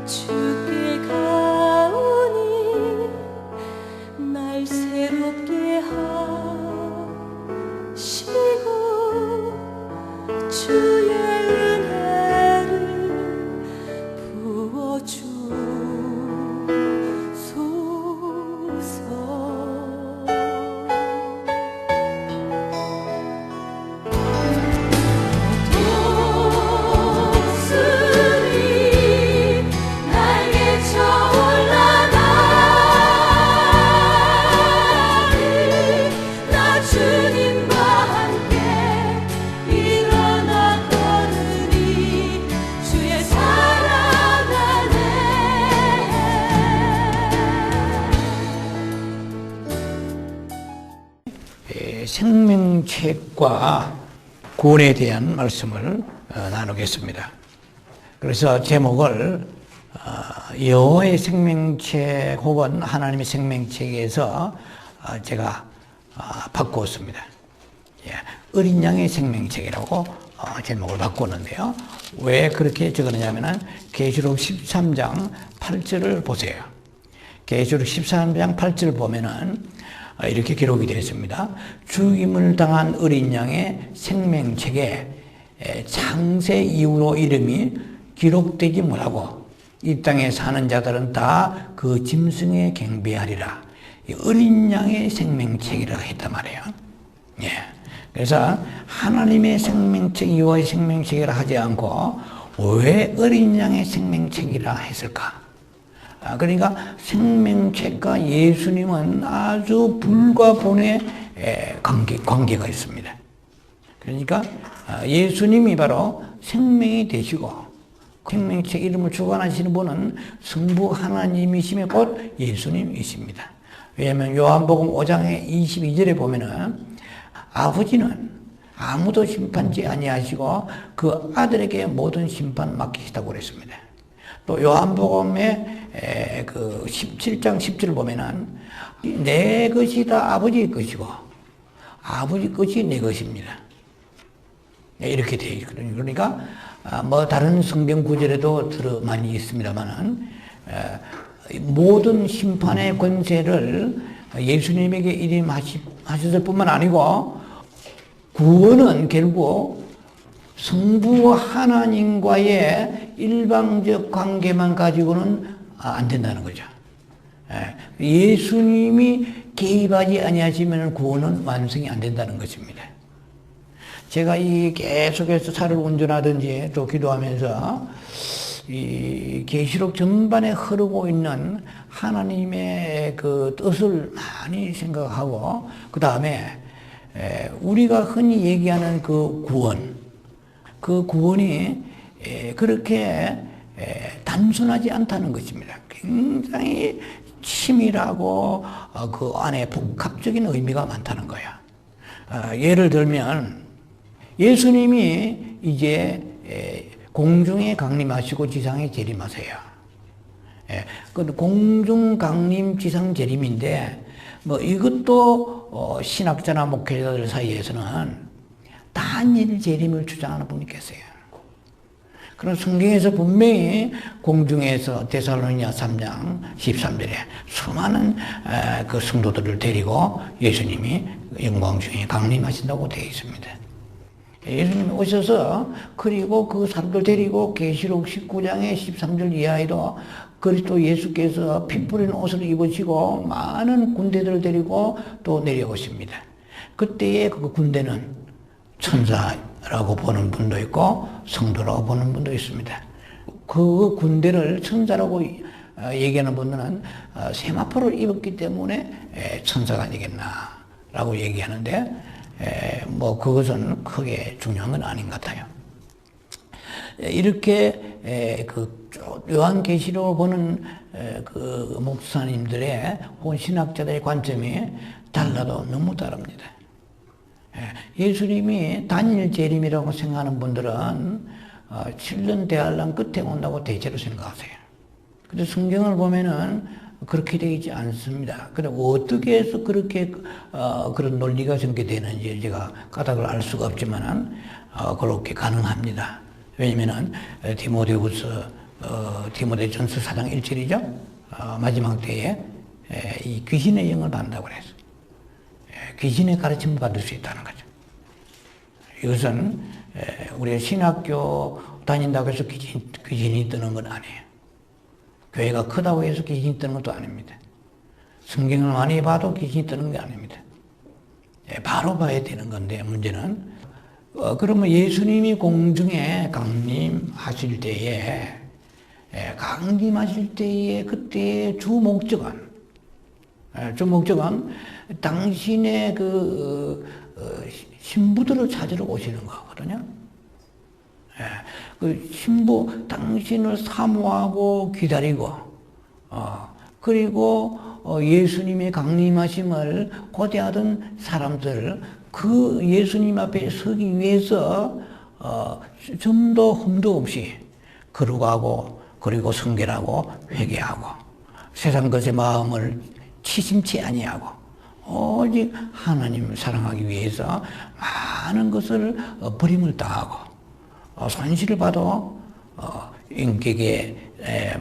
주께 가오니 날 새롭게 하시고 주의 은혜를 부어주소서. 독수리 날개 쳐올라가리 나 주님과 함께 일어나 걸으리 주의 사랑 안에. 생명책과 구원에 대한 말씀을 나누겠습니다. 그래서 제목을 여호와의 생명책 혹은 하나님의 생명책에서 제가 바꾸었습니다. 어린 양의 생명책이라고 제목을 바꾸었는데요. 왜 그렇게 적었느냐면 계시록 13장 8절을 보세요. 계시록 13장 8절을 보면은 이렇게 기록이 되어 있습니다. 죽임을 당한 어린 양의 생명책에 창세 이후로 이름이 기록되지 못하고 이 땅에 사는 자들은 다 그 짐승에 경배하리라. 어린 양의 생명책이라고 했단 말이에요. 그래서 하나님의 생명책, 여호와의 생명책이라 하지 않고 왜 어린 양의 생명책이라 했을까? 그러니까 생명책과 예수님은 아주 불과 본의 관계가 있습니다. 그러니까 예수님이 바로 생명이 되시고 생명책 이름을 주관하시는 분은 성부 하나님이시며 곧 예수님이십니다. 왜냐하면 요한복음 5장의 22절에 보면은 아버지는 아무도 심판지 아니하시고 그 아들에게 모든 심판 맡기시다고 그랬습니다. 또 요한복음의 그 17장 10절을 보면은 내 것이 다 아버지의 것이고 아버지 것이 내 것입니다. 이렇게 되어 있거든요. 그러니까 뭐 다른 성경 구절에도 많이 있습니다만은 모든 심판의 권세를 예수님에게 이임하셨을 뿐만 아니고 구원은 결국 성부 하나님과의 일방적 관계만 가지고는 안 된다는 거죠. 예수님이 개입하지 아니하시면 구원은 완성이 안 된다는 것입니다. 제가 이 계속해서 차를 운전하든지 또 기도하면서 이 계시록 전반에 흐르고 있는 하나님의 그 뜻을 많이 생각하고 그 다음에 우리가 흔히 얘기하는 그 구원이 그렇게 단순하지 않다는 것입니다. 굉장히 치밀하고 그 안에 복합적인 의미가 많다는 거야. 예를 들면 예수님이 이제 공중에 강림하시고 지상에 재림하세요. 공중 강림 지상 재림인데 뭐 이것도 신학자나 목회자들 사이에서는 단일 재림을 주장하는 분이 계세요. 그런 성경에서 분명히 공중에서 데살로니가 3장 13절에 수많은 그 성도들을 데리고 예수님이 영광 중에 강림하신다고 되어 있습니다. 예수님이 오셔서 그리고 그 사람들 데리고 계시록 19장의 13절 이하에도 그리스도 예수께서 피 뿌린 옷을 입으시고 많은 군대들을 데리고 또 내려오십니다. 그때의 그 군대는 천사라고 보는 분도 있고 성도라고 보는 분도 있습니다. 그 군대를 천사라고 얘기하는 분들은 세마포를 입었기 때문에 천사가 아니겠나라고 얘기하는데 뭐 그것은 크게 중요한 건 아닌 것 같아요. 이렇게 그 요한계시록을 보는 그 목사님들의 혹은 신학자들의 관점이 달라도 너무 다릅니다. 예수님이 단일 재림이라고 생각하는 분들은 7년 대환란 끝에 온다고 대체로 생각하세요. 근데 성경을 보면은 그렇게 되지 않습니다. 근데 어떻게 해서 그렇게 그런 논리가 전개되는지 제가 까닭을 알 수가 없지만은 그렇게 가능합니다. 왜냐면은 디모데전서 4장 1절이죠. 마지막 때에 이 귀신의 영을 받는다고 그랬어요. 귀신의 가르침을 받을 수 있다는 거죠. 이것은 우리가 신학교 다닌다고 해서 귀신이 뜨는 건 아니에요. 교회가 크다고 해서 귀신이 뜨는 것도 아닙니다. 성경을 많이 봐도 귀신이 뜨는 게 아닙니다. 바로 봐야 되는 건데 문제는 그러면 예수님이 공중에 강림하실 때에 그때의 주 목적은 당신의 그 신부들을 찾으러 오시는 거거든요. 그 신부 당신을 사모하고 기다리고 그리고 예수님의 강림하심을 고대하던 사람들 그 예수님 앞에 서기 위해서 좀 더 흠도 없이 거룩하고 그리고 순결하고 회개하고 세상 것의 마음을 치심치 아니하고 오직 하나님을 사랑하기 위해서 많은 것을 버림을 당하고 손실을 봐도 인격의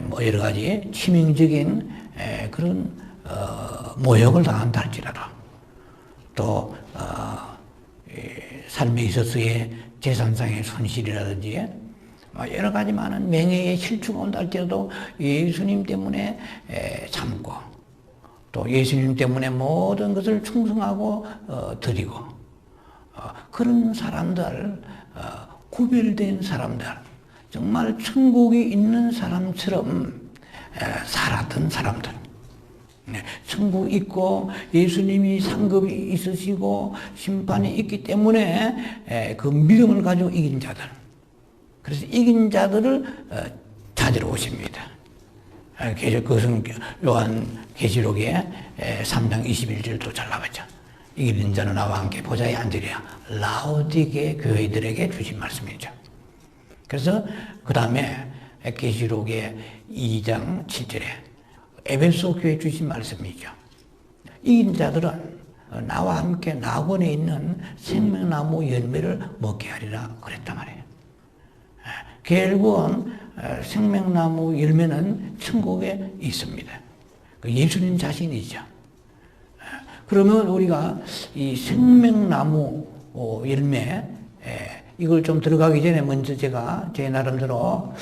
뭐 여러 가지 치명적인 그런 모욕을 당한다 할지라도 또 삶에 있어서의 재산상의 손실이라든지 여러 가지 많은 명예의 실추가 온다 할지라도 예수님 때문에 참고 또 예수님 때문에 모든 것을 충성하고 드리고 그런 사람들 구별된 사람들 정말 천국이 있는 사람처럼 살았던 사람들 천국 있고 예수님이 상급이 있으시고 심판이 있기 때문에 그 믿음을 가지고 이긴 자들 그래서 이긴 자들을 찾으러 오십니다. 그것은 요한계시록에 3장 21절도 잘 나왔죠. 이기는 자는 나와 함께 보좌에 앉으리라. 라오디게 교회들에게 주신 말씀이죠. 그래서 그 다음에 계시록의 2장 7절에 에베소 교회에 주신 말씀이죠. 이긴 자들은 나와 함께 낙원에 있는 생명나무 열매를 먹게 하리라 그랬단 말이에요. 결국은 생명나무 열매는 천국에 있습니다. 예수님 자신이죠. 그러면 우리가 이 생명나무 열매 이걸 좀 들어가기 전에 먼저 제가 제 나름대로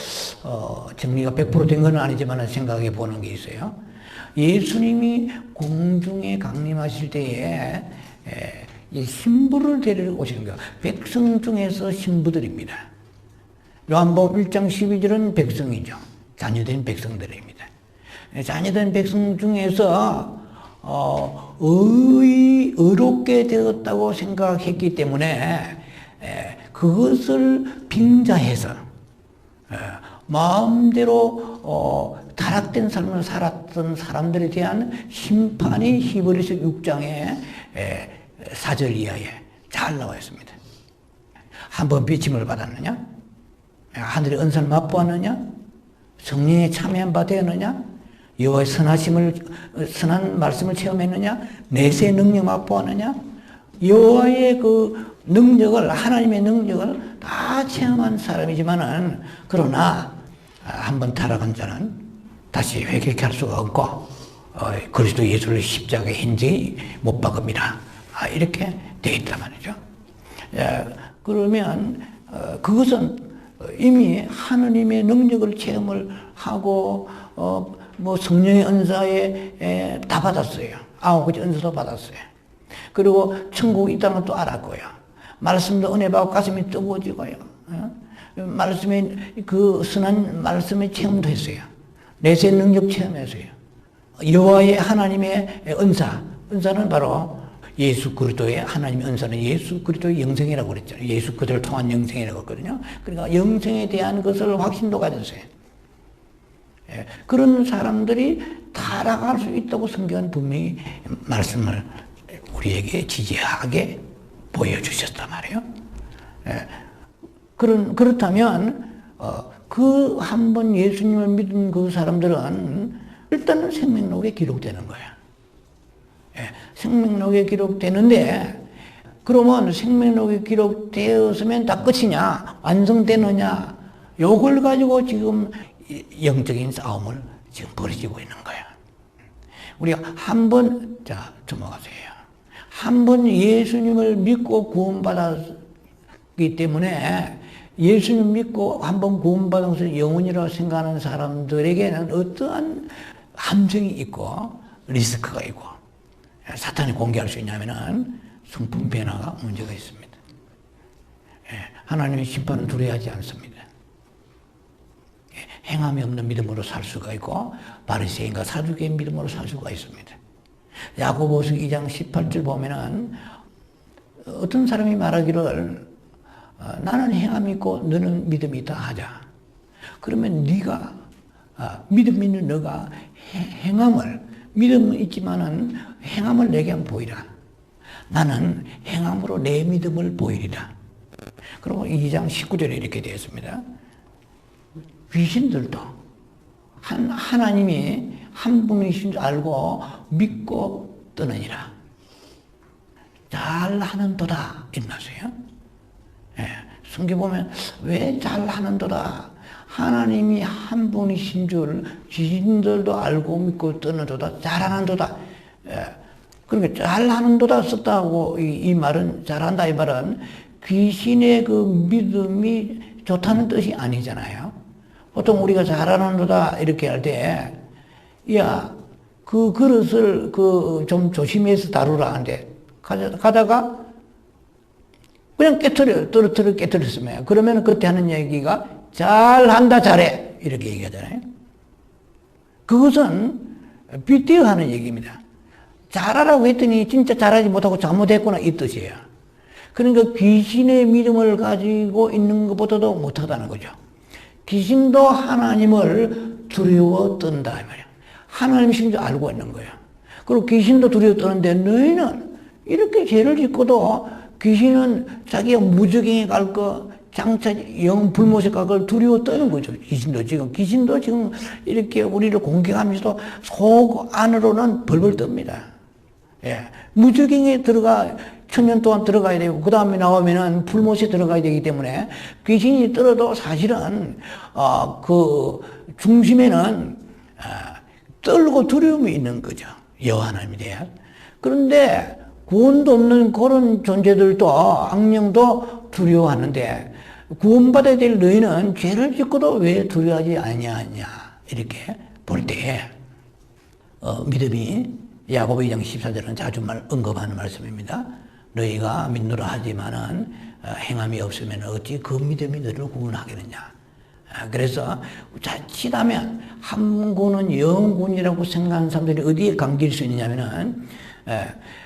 정리가 100% 된 건 아니지만 생각해 보는 게 있어요. 예수님이 공중에 강림하실 때에 신부를 데리러 오시는 거예요. 백성 중에서 신부들입니다. 요한복음 1장 12절은 백성이죠. 자녀된 백성들입니다. 자녀된 백성 중에서 의롭게 되었다고 생각했기 때문에 그것을 빙자해서 마음대로 타락된 삶을 살았던 사람들에 대한 심판이 히브리서 6장의 4절 이하에 잘 나와 있습니다. 한번 비침을 받았느냐? 하늘의 은사를 맛보았느냐? 성령에 참여한 바 되었느냐? 여호와의 선한 말씀을 체험했느냐? 내세의 능력 맛보았느냐? 여호와의 그 능력을 하나님의 능력을 다 체험한 사람이지만은 그러나 한번 타락한 자는 다시 회개케 할 수가 없고 그리스도 예수를 십자가에 hin지 못 박음이라 이렇게 되어 있단 말이죠. 그러면 그것은 이미 하느님의 능력을 체험을 하고 뭐 성령의 은사에 다 받았어요. 9가지 은사도 받았어요. 그리고 천국이 있다는 것도 알았고요. 말씀도 은혜 받고 가슴이 뜨거워지고요. 말씀의 그 선한 말씀의 체험도 했어요. 내세 능력 체험했어요. 여호와의 하나님의 은사는 바로 예수 그리스도의 하나님의 은사는 예수 그리스도의 영생이라고 그랬잖아요. 예수 그리스도를 통한 영생이라고 했거든요. 그러니까 영생에 대한 것을 확신도 가졌어요. 예, 그런 사람들이 타락할 수 있다고 성경은 분명히 말씀을 우리에게 지지하게 보여주셨단 말이에요. 예, 그렇다면 그 한 번 예수님을 믿은 그 사람들은 일단은 생명록에 기록되는 거야. 예, 생명록에 기록되는데 그러면 생명록에 기록되었으면 다 끝이냐? 완성되느냐? 요걸 가지고 지금 영적인 싸움을 지금 벌어지고 있는 거야. 우리가 한번 넘어가세요. 한 번 예수님을 믿고 구원받았기 때문에 예수님 믿고 한번 구원받아서 영혼이라고 생각하는 사람들에게는 어떠한 함정이 있고 리스크가 있고 사탄이 공개할 수 있냐면은 성품 변화가 문제가 있습니다. 하나님의 심판을 두려워하지 않습니다. 행함이 없는 믿음으로 살 수가 있고 바리새인과 사두개인 믿음으로 살 수가 있습니다. 야고보서 2장 18절 보면은 어떤 사람이 말하기를 나는 행함이 있고 너는 믿음이 있다 하자. 그러면 네가 믿음 있는 너가 행함을 믿음은 있지만은 행함을 내게 한번 보이라. 나는 행함으로 내 믿음을 보이리라. 그리고 2장 19절에 이렇게 되어 있습니다. 귀신들도 하나님이 한 분이신 줄 알고 믿고 떠느니라. 잘하는도다 있나세요? 예, 성경 보면 왜 잘하는도다? 하나님이 한 분이신 줄 귀신들도 알고 믿고 떠느도다. 잘하는도다. 예, 그러니까 잘하는도다 썼다고 이 말은 잘한다 이 말은 귀신의 그 믿음이 좋다는 뜻이 아니잖아요. 보통 우리가 잘하는도다 이렇게 할 때, 야, 그 그릇을 좀 조심해서 다루라 하는데, 가다가 그냥 깨뜨렸으면, 그러면 그때 하는 얘기가 잘한다, 잘해. 이렇게 얘기하잖아요. 그것은 빗대어 하는 얘기입니다. 잘하라고 했더니 진짜 잘하지 못하고 잘못했구나, 이 뜻이에요. 그러니까 귀신의 믿음을 가지고 있는 것보다도 못하다는 거죠. 귀신도 하나님을 두려워 떤다 이 말이야. 하나님이신 줄 알고 있는 거야. 그리고 귀신도 두려워 떠는데 너희는 이렇게 죄를 짓고도 귀신은 자기가 무적행에 갈 거, 장차 영 불못에 갈 걸 두려워 떠는 거죠. 귀신도 지금 이렇게 우리를 공격하면서도 속 안으로는 벌벌 떱니다. 예. 무적행에 천년 동안 들어가야 되고, 그 다음에 나오면은 불못에 들어가야 되기 때문에 귀신이 떨어도 사실은, 그 중심에는, 떨고 두려움이 있는 거죠. 여호와 하나님에 대한. 그런데 구원도 없는 그런 존재들도 악령도 두려워하는데 구원받아야 될 너희는 죄를 짓고도 왜 두려워하지 아니하냐. 이렇게 볼 때, 믿음이 야고보 2장 14절은 자주 언급하는 말씀입니다. 너희가 믿노라 하지만은 행함이 없으면 어찌 그 믿음이 너를 구원하겠느냐. 그래서 자칫하면 함군은 영군이라고 생각하는 사람들이 어디에 감길 수 있느냐면은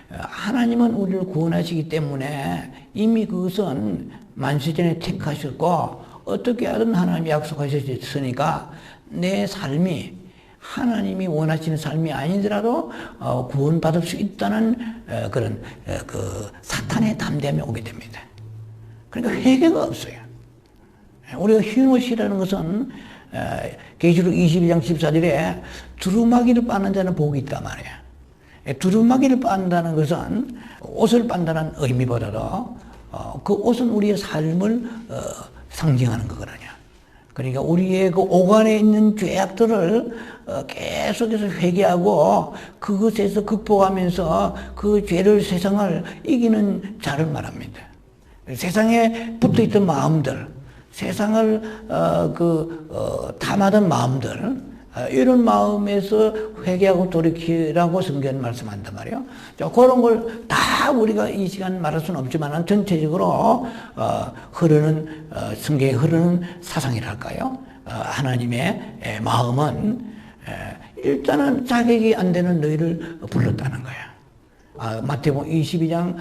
하나님은 우리를 구원하시기 때문에 이미 그것은 만세전에 택하셨고 어떻게 하든 하나님이 약속하셨으니까 내 삶이 하나님이 원하시는 삶이 아니더라도 구원받을 수 있다는 그런 그 사탄의 담대함이 오게 됩니다. 그러니까 회개가 없어요. 우리가 휘노시라는 것은 계시록 21장 14절에 두루마기를 빻는 자는 복이 있단 말이에요. 두루마기를 빤다는 것은 옷을 빤다는 의미보다도 그 옷은 우리의 삶을 상징하는 거거든요. 그러니까 우리의 그 오간에 있는 죄악들을 계속해서 회개하고 그것에서 극복하면서 그 죄를 세상을 이기는 자를 말합니다. 세상에 붙어있던 마음들, 세상을 탐하던 마음들, 이런 마음에서 회개하고 돌이키라고 성경은 말씀한단 말이에요. 자, 그런 걸 다 우리가 이 시간 말할 수는 없지만 전체적으로 성경에 흐르는 사상이랄까요? 하나님의 마음은 일단은 자격이 안 되는 너희를 불렀다는 거야. 마태복음 22장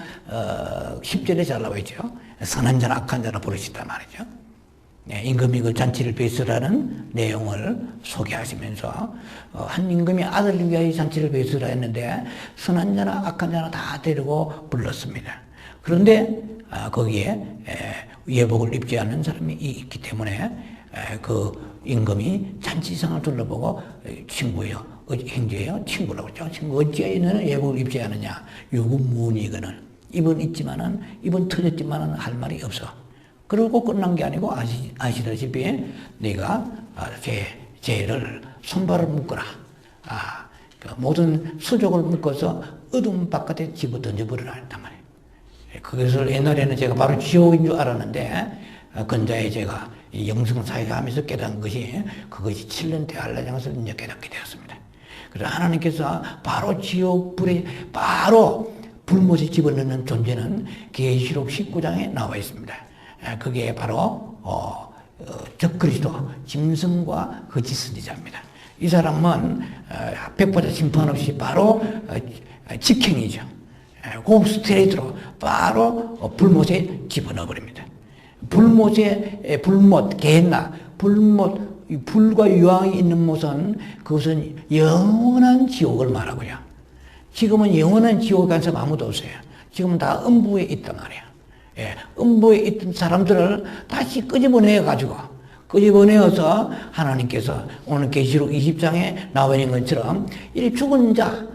10절에 잘 나와 있죠. 선한 자나 악한 자나 부르시단 말이죠. 임금이 그 잔치를 베풀으라는 내용을 소개하시면서 한 임금이 아들을 위하여 잔치를 베풀으라 했는데 선한 자나 악한 자나 다 데리고 불렀습니다. 그런데 거기에 예복을 입지 않는 사람이 있기 때문에 그 임금이 잔치상을 둘러보고 친구요, 형제요, 친구라고 했죠. 친구 어찌하여 너는 예복을 입지 않느냐. 유구무원이 이거는 입은 있지만은 입은 터졌지만은 할 말이 없어. 그러고 끝난 게 아니고 아시다시피 네가 죄를 손발을 묶어라. 그 모든 수족을 묶어서 어둠 바깥에 집어 던져버리라 했단 말이에요. 그것을 옛날에는 제가 바로 지옥인 줄 알았는데 근자에 제가 영성사회가 하면서 깨달은 것이 그것이 7년 대한라장에서 깨닫게 되었습니다. 그래서 하나님께서 바로 지옥불에 바로 불못에 집어넣는 존재는 계시록 19장에 나와 있습니다. 그게 바로 적그리스도 짐승과 거짓 선지자입니다. 이 사람은 백보자 심판 없이 바로 직행이죠. 그 스트레이트로 바로 불못에 집어넣어 버립니다. 불못, 게hen나, 불과 유황이 있는 못은 그것은 영원한 지옥을 말하고요. 지금은 영원한 지옥에 간 사람 아무도 없어요. 지금은 다 음부에 있단 말이에요. 음부에 있던 사람들을 다시 끄집어내어서 하나님께서 오늘 계시록 20장에 나와 있는 것처럼 이 죽은 자,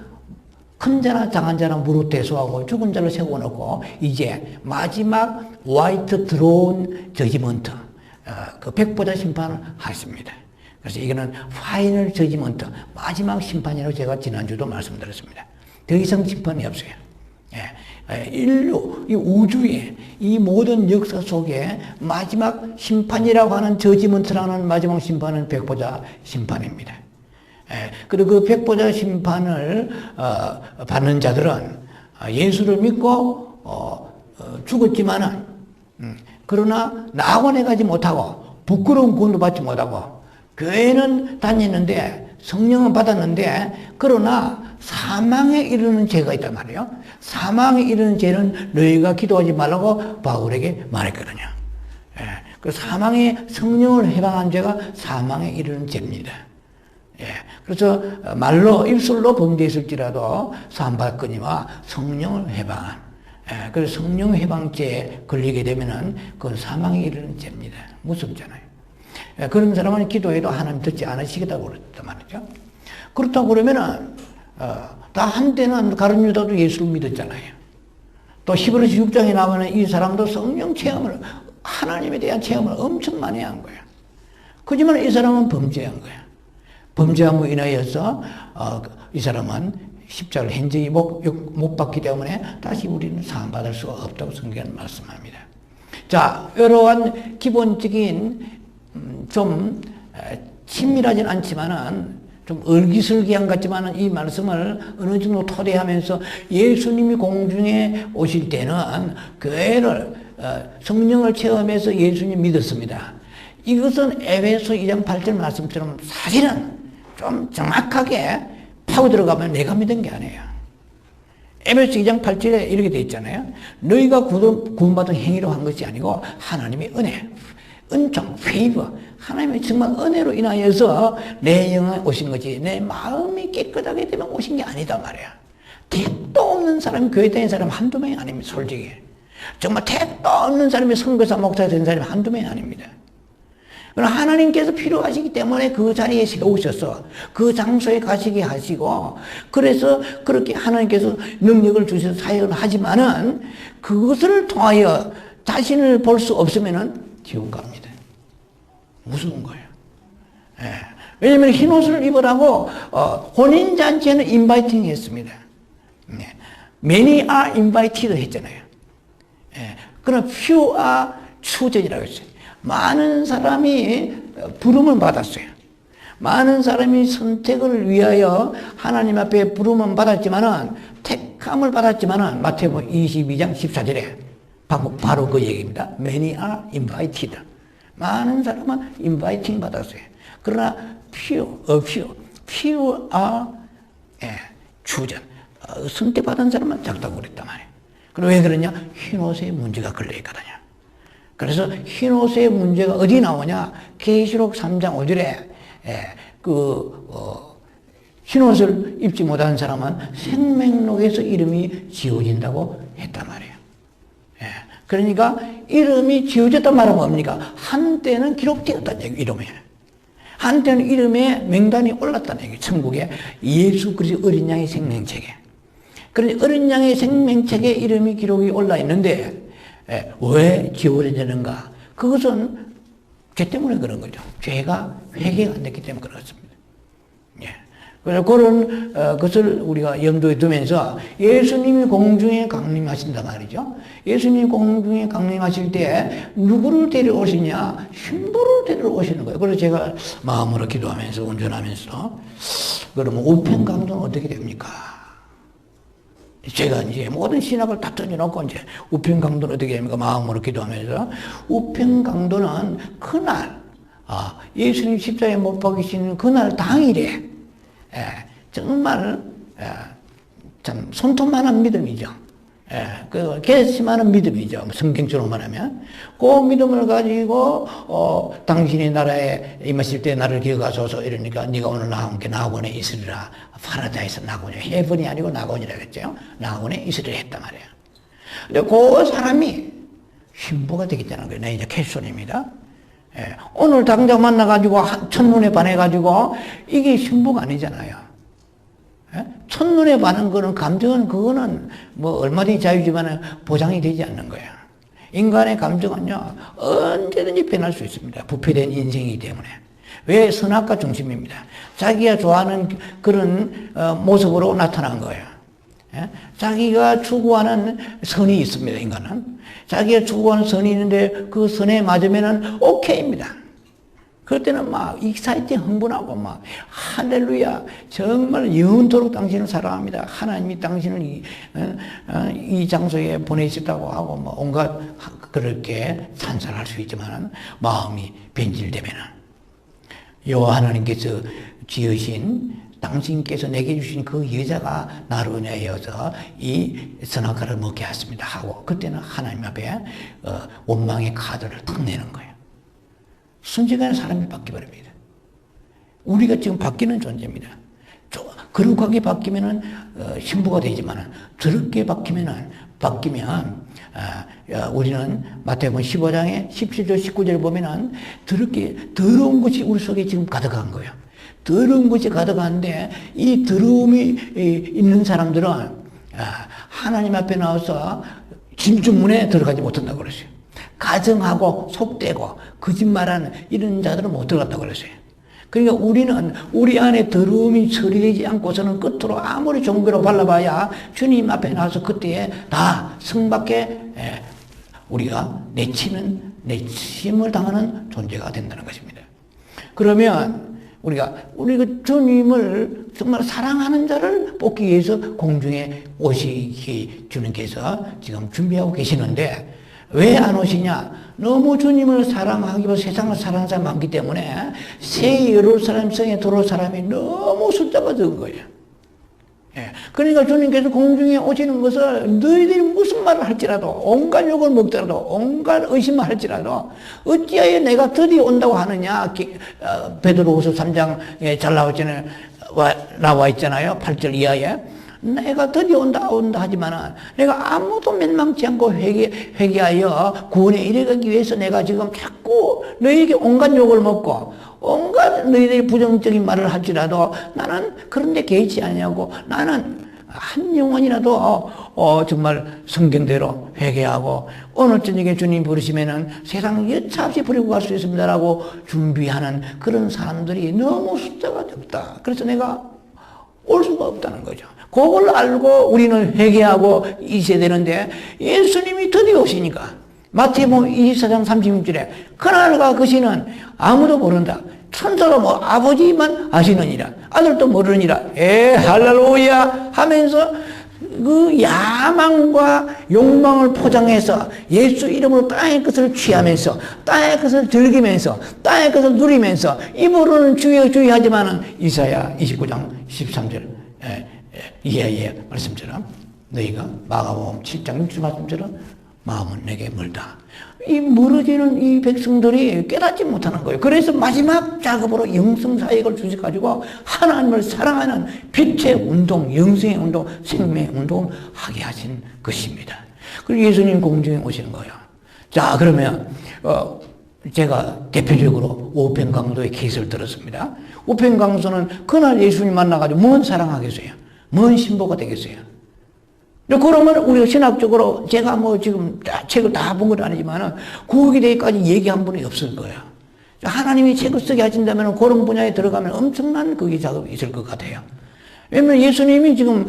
큰 자나 작은 자나 무릇 대소하고 죽은 자를 세워놓고 이제 마지막 화이트 드로운 저지먼트, 그 백보자 심판을 하십니다. 그래서 이거는 파이널 저지먼트, 마지막 심판이라고 제가 지난주도 말씀드렸습니다. 더 이상 심판이 없어요. 인류, 이 우주의 이 모든 역사 속에 마지막 심판이라고 하는 저지먼트라는 마지막 심판은 백보자 심판입니다. 그리고 그 백보자 심판을 받는 자들은 예수를 믿고 죽었지만은 그러나 낙원에 가지 못하고 부끄러운 구원도 받지 못하고 교회는 다녔는데 성령은 받았는데 그러나 사망에 이르는 죄가 있단 말이에요. 사망에 이르는 죄는 너희가 기도하지 말라고 바울에게 말했거든요. 그 사망에 성령을 해방한 죄가 사망에 이르는 죄입니다. 그래서 말로 입술로 범죄했을지라도 사함받거니와 성령을 해방한. 그래서 성령 해방죄에 걸리게 되면은 그건 사망에 이르는 죄입니다. 무섭잖아요. 그런 사람은 기도해도 하나님 듣지 않으시겠다고 그랬단 말이죠. 그렇다고 그러면은 다 한때는 가룟 유다도 예수를 믿었잖아요. 또 히브리서 6장에 나오는 이 사람도 성령 체험을, 하나님에 대한 체험을 엄청 많이 한 거예요. 그지만 이 사람은 범죄한 거예요. 범죄함으로 인하여서 이 사람은 십자가를 현저히 못 받기 때문에 다시 우리는 사함받을 수가 없다고 성경은 말씀합니다. 자, 이러한 기본적인 좀 친밀하진 않지만은 좀 얼기설기한 것 같지만은 이 말씀을 어느 정도 토대하면서 예수님이 공중에 오실 때는 교회를 성령을 체험해서 예수님 믿었습니다. 이것은 에베소 2장 8절 말씀처럼 사실은 좀 정확하게 파고 들어가면 내가 믿은 게 아니에요. 에베소 2장 8절에 이렇게 되어 있잖아요. 너희가 구원받은 행위로 한 것이 아니고 하나님의 은혜, 은총, 페이버, 하나님의 정말 은혜로 인하여서 내 영에 오신 거지 내 마음이 깨끗하게 되면 오신 게 아니다 말이야. 택도 없는 사람이 교회 다니는 사람 한두 명이 아닙니다. 솔직히. 정말 택도 없는 사람이 선교사 목사가 된 사람이 한두 명이 아닙니다. 그러나 하나님께서 필요하시기 때문에 그 자리에 세우셔서 그 장소에 가시게 하시고 그래서 그렇게 하나님께서 능력을 주셔서 사역을 하지만은 그것을 통하여 자신을 볼 수 없으면은 지옥 갑니다. 무서운 거예요. 왜냐하면 흰 옷을 입으라고 혼인잔치에는 인바이팅 했습니다. Many are invited 했잖아요. 그러나 few are chosen이라고 했어요. 많은 사람이 부름을 받았어요. 많은 사람이 선택을 위하여 하나님 앞에 부름은 받았지만은 택함을 받았지만은 마태복음 22장 14절에 바로 그 얘기입니다. Many are invited. 많은 사람은 inviting 받았어요. 그러나 few are chosen. 선택받은 사람만 작다고 그랬단 말이에요. 그럼 왜 그러냐? 흰옷에 문제가 걸려있거든요. 그래서 흰옷의 문제가 어디 나오냐? 계시록 3장 5절에 흰옷을 입지 못한 사람은 생명록에서 이름이 지워진다고 했단 말이에요. 그러니까 이름이 지워졌단 말은 뭡니까? 한때는 기록되었다는 얘기, 이름에. 한때는 이름에 명단이 올랐다는 얘기, 천국에 예수 그리스도 어린 양의 생명책에. 그러니 어린 양의 생명책에 이름이 기록이 올라 있는데 왜 지워지는가? 그것은 죄 때문에 그런 거죠. 죄가 회개가 안 됐기 때문에 그렇습니다. 그래서 그런 것을 우리가 염두에 두면서 예수님이 공중에 강림하신단 말이죠. 예수님이 공중에 강림하실 때 누구를 데려오시냐? 신부를 데려오시는 거예요. 그래서 제가 마음으로 기도하면서 운전하면서 그러면 우편강도는 어떻게 됩니까? 제가 이제 모든 신학을 다 던져놓고 이제 우편강도는 어떻게 됩니까? 마음으로 기도하면서 우편강도는 그날 예수님 십자가에 못 박히시는 그날 당일에 정말 참 손톱만한 믿음이죠. 그 개심하는 믿음이죠. 성경적으로 말하면 그 믿음을 가지고 당신이 나라에 임하실 때 나를 기억하소서 이러니까 네가 오늘 나와 함께 나원에 있으리라. 파라다이스 나곤이 헤븐이 아니고 나곤이라고 했죠. 나곤에 있으리라 했단 말이에요. 그 사람이 신부가 되겠다는 거예요. 네, 이제 캐손입니다. 오늘 당장 만나가지고 첫눈에 반해가지고 이게 신부가 아니잖아요. 첫눈에 반한 거는 감정은 그거는 뭐 얼마든지 자유지만 보장이 되지 않는 거예요. 인간의 감정은요 언제든지 변할 수 있습니다. 부패된 인생이기 때문에. 왜? 선악과 중심입니다. 자기가 좋아하는 그런 모습으로 나타난 거예요. 자기가 추구하는 선이 있습니다. 인간은 자기가 추구하는 선이 있는데 그 선에 맞으면은 오케이입니다. 그럴 때는 막 익사이팅 흥분하고 막 할렐루야 정말 영원토록 당신을 사랑합니다. 하나님이 당신을 이 장소에 보내셨다고 하고 뭐 온갖 그렇게 찬송할 수 있지만 마음이 변질되면은 여호와 하나님께서 지으신 당신께서 내게 주신 그 여자가 나로 인하여서 이 선악과를 먹게 하였습니다 하고 그때는 하나님 앞에 원망의 카드를 탁 내는 거예요. 순식간에 사람이 바뀌어버립니다. 우리가 지금 바뀌는 존재입니다. 거룩하게 바뀌면은 신부가 되지만 더럽게 바뀌면 우리는 마태복음 15장에 17절 19절 보면은 더러운 것이 우리 속에 지금 가득한 거예요. 더러운 것이 가득한데 이 더러움이 있는 사람들은 하나님 앞에 나와서 진주문에 들어가지 못한다고 그랬어요. 가정하고 속되고 거짓말하는 이런 자들은 못 들어간다고 그랬어요. 그러니까 우리는 우리 안에 더러움이 처리되지 않고서는 끝으로 아무리 종교로 발라봐야 주님 앞에 나와서 그때에 다 성밖에 우리가 내침을 당하는 존재가 된다는 것입니다. 그러면 우리가 주님을 정말 사랑하는 자를 뽑기 위해서 공중에 오시기 주님께서 지금 준비하고 계시는데 왜 안 오시냐? 너무 주님을 사랑하기보다 세상을 사랑하는 사람이 많기 때문에 새 예루살렘성에 들어올 사람이 너무 숫자가 적은 거예요. 그러니까 주님께서 공중에 오시는 것을 너희들이 무슨 말을 할지라도 온갖 욕을 먹더라도 온갖 의심을 할지라도 어찌하여 내가 드디어 온다고 하느냐. 베드로후서 3장에 잘 나와 있잖아요. 8절 이하에. 내가 드디어 온다 하지만은 내가 아무도 멸망치 않고 회개하여 구원에 이르기 위해서 내가 지금 자꾸 너희에게 온갖 욕을 먹고 온갖 너희들이 부정적인 말을 할지라도 나는 그런데 개의치 않냐고 나는 한 영혼이라도 정말 성경대로 회개하고 오늘 저녁에 주님 부르시면은 세상 여차없이 버리고 갈 수 있습니다라고 준비하는 그런 사람들이 너무 숫자가 적다. 그래서 내가 올 수가 없다는 거죠. 그걸 알고 우리는 회개하고 있어야 되는데 예수님이 드디어 오시니까 마태복음 24장 36절에 그날과 그 시는 아무도 모른다. 천사로 뭐 아버지만 아시느니라. 아들도 모르느니라. 할렐루야 하면서 그 야망과 욕망을 포장해서 예수 이름으로 땅의 것을 취하면서 땅의 것을 즐기면서 땅의 것을 누리면서 입으로는 주여 주여 하지만은 이사야 29장 13절 이하의 말씀처럼 너희가 마가복음 7장 6절 말씀처럼 마음은 내게 멀다. 이 멀어지는 이 백성들이 깨닫지 못하는 거예요. 그래서 마지막 작업으로 영성사역을 주셔가지고 하나님을 사랑하는 빛의 운동, 영성의 운동, 생명의 운동을 하게 하신 것입니다. 그리고 예수님 공중에 오시는 거예요. 자, 그러면 제가 대표적으로 우편강도의 케이스를 들었습니다. 우편강도는 그날 예수님 만나가지고 뭔 사랑하겠어요? 뭔 신보가 되겠어요? 그러면 우리가 신학적으로 제가 뭐 지금 책을 다 본 건 아니지만 거기에 대해까지 얘기한 분이 없을 거예요. 하나님이 책을 쓰게 하신다면 그런 분야에 들어가면 엄청난 그게 작업이 있을 것 같아요. 왜냐면 예수님이 지금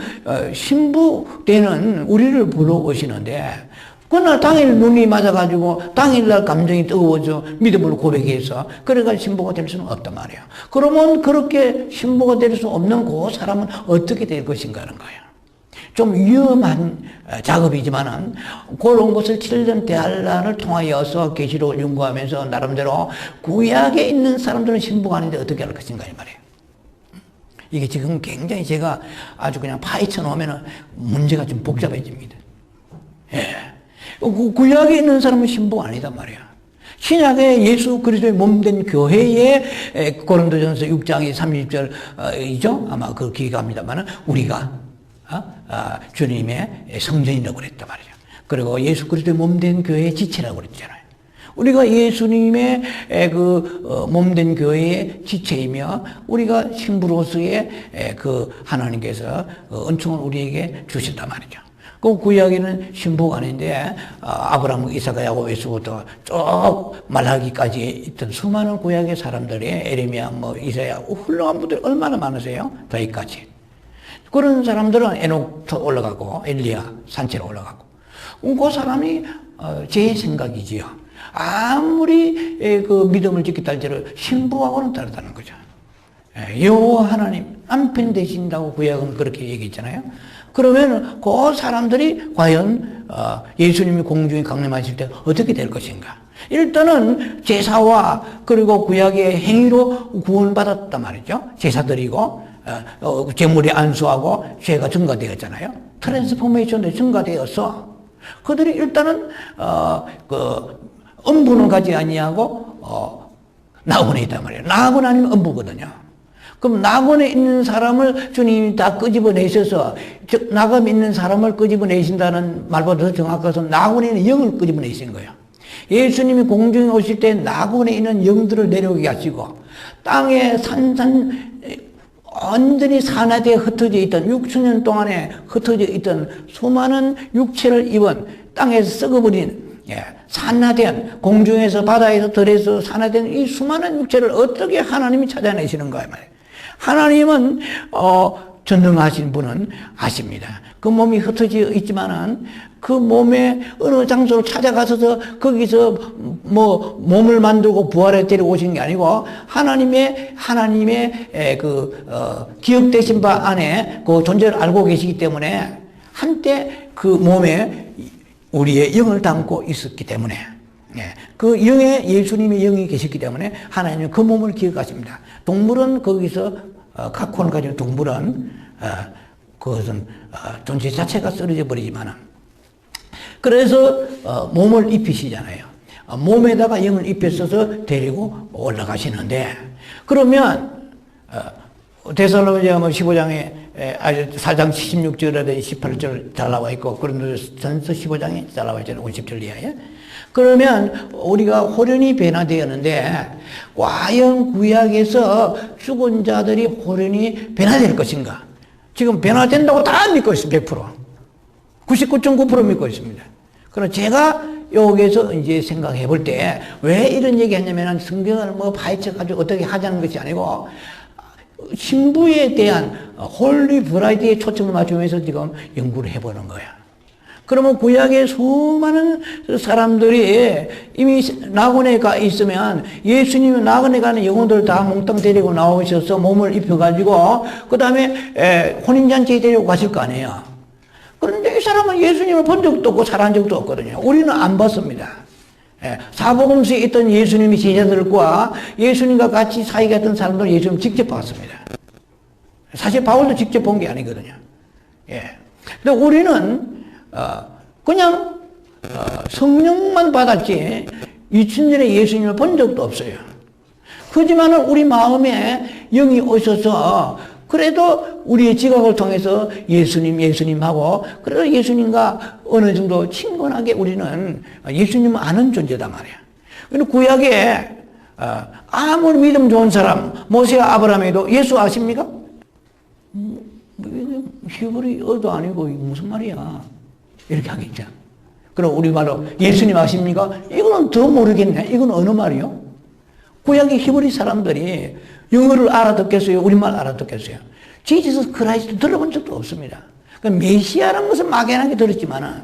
신부되는 우리를 불러오시는데 그날 당일 눈이 맞아가지고 당일날 감정이 뜨거워져 믿음으로 고백해서 그래가 신부가 될 수는 없단 말이에요. 그러면 그렇게 신부가 될 수 없는 그 사람은 어떻게 될 것인가 하는 거예요. 좀 위험한 작업이지만은 그런 것을 7년 대환란을 통하여서 계시록을 연구하면서 나름대로 구약에 있는 사람들은 신부가 아닌데 어떻게 할 것인가 이 말이에요. 이게 지금 굉장히 제가 아주 그냥 파헤쳐 놓으면 문제가 좀 복잡해집니다. 예. 구약에 있는 사람은 신부가 아니단 말이야. 신약에 예수 그리스도의 몸된 교회에 고린도전서 6장의 30절이죠. 아마 그 기억합니다만은 우리가 주님의 성전이라고 그랬단 말이죠. 그리고 예수 그리스도의 몸된 교회의 지체라고 그랬잖아요. 우리가 예수님의 몸된 교회의 지체이며 우리가 신부로서의 하나님께서 은총을 우리에게 주셨단 말이죠. 그 구약에는 신부가 아닌데 아브라함, 이삭, 야곱에서부터 쭉 말라기까지 있던 수많은 구약의 사람들이 에레미야, 이사야 훌륭한 분들이 얼마나 많으세요? 다윗까지. 그런 사람들은 에녹도 올라가고 엘리야 산채로 올라가고 그 사람이 제 생각이지요. 아무리 그 믿음을 지켰다 할지라도 신부하고는 다르다는 거죠. 여호와 하나님 남편 되신다고 구약은 그렇게 얘기했잖아요. 그러면 그 사람들이 과연 예수님이 공중에 강림하실 때 어떻게 될 것인가? 일단은 제사와 그리고 구약의 행위로 구원받았단 말이죠. 제사드리고 재물이 안수하고 죄가 증가되었잖아요. 트랜스포메이션도 증가되어서 그들이 일단은 음부는 가지 아니하고 낙원에 있단 말이에요. 낙원 아니면 음부거든요. 그럼 낙원에 있는 사람을 주님이 다 끄집어내셔서 즉 낙원에 있는 사람을 끄집어내신다는 말보다 더 정확해서 낙원에 있는 영을 끄집어내신 거예요. 예수님이 공중에 오실 때 낙원에 있는 영들을 내려오게 하시고 땅에 완전히 산화되어 흩어져 있던 6천년 동안에 흩어져 있던 수많은 육체를 입은 땅에서 썩어버린 산화된 공중에서 바다에서 들에서 산화된 이 수많은 육체를 어떻게 하나님이 찾아내시는 거야 말이에요. 하나님은 전능하신 분은 아십니다. 그 몸이 흩어져 있지만은 그 몸에 어느 장소로 찾아가서 거기서 몸을 만들고 부활에 데려오신 게 아니고 하나님의 기억되신 바 안에 그 존재를 알고 계시기 때문에 한때 그 몸에 우리의 영을 담고 있었기 때문에 그 영에 예수님의 영이 계셨기 때문에 하나님은 그 몸을 기억하십니다. 동물은 거기서 각혼을 가진 동물은 그것은 존재 자체가 쓰러져 버리지만은 그래서 몸을 입히시잖아요. 몸에다가 영을 입혔어서 데리고 올라가시는데 그러면 데살로니가 15장에 4장 76절에 18절 잘 나와 있고 고린도전서 15장에 잘 나와 있잖아요. 50절 이하에. 그러면 우리가 호련히 변화되었는데 과연 구약에서 죽은 자들이 호련히 변화될 것인가? 지금 변화된다고 다 믿고 있습니다. 100%. 99.9% 믿고 있습니다. 그럼 제가 여기에서 이제 생각해 볼 때 왜 이런 얘기 하냐면 성경을 파헤쳐가지고 어떻게 하자는 것이 아니고 신부에 대한 홀리 브라이드에 초점을 맞추면서 지금 연구를 해보는 거야. 그러면 구약의 수많은 사람들이 이미 낙원에 가 있으면 예수님은 낙원에 가는 영혼들 다 몽땅 데리고 나오셔서 몸을 입혀가지고 그 다음에 혼인잔치에 데리고 가실 거 아니에요. 그런데 이 사람은 예수님을 본 적도 없고 살아난 적도 없거든요. 우리는 안 봤습니다. 사복음서에 있던 예수님의 제자들과 예수님과 같이 사이가 했던 사람들은 예수님을 직접 봤습니다. 사실 바울도 직접 본 게 아니거든요. 예. 근데 우리는 그냥 성령만 받았지 2000년에 예수님을 본 적도 없어요. 하지만 우리 마음에 영이 오셔서 그래도 우리의 지각을 통해서 예수님 하고 그래도 예수님과 어느 정도 친근하게 우리는 예수님을 아는 존재단 말이야. 근데 구약에 아무리 믿음 좋은 사람 모세와 아브라함에도 예수 아십니까? 히브리어도 아니고 무슨 말이야 이렇게 하겠죠. 그럼 우리 말로 예수님 아십니까? 이거는 더 모르겠네. 이건 어느 말이요? 구약의 히브리 사람들이 영어를 알아듣겠어요? 우리말 알아듣겠어요? 지지스 크라이스트 들어본 적도 없습니다. 그러니까 메시아라는 것은 막연하게 들었지만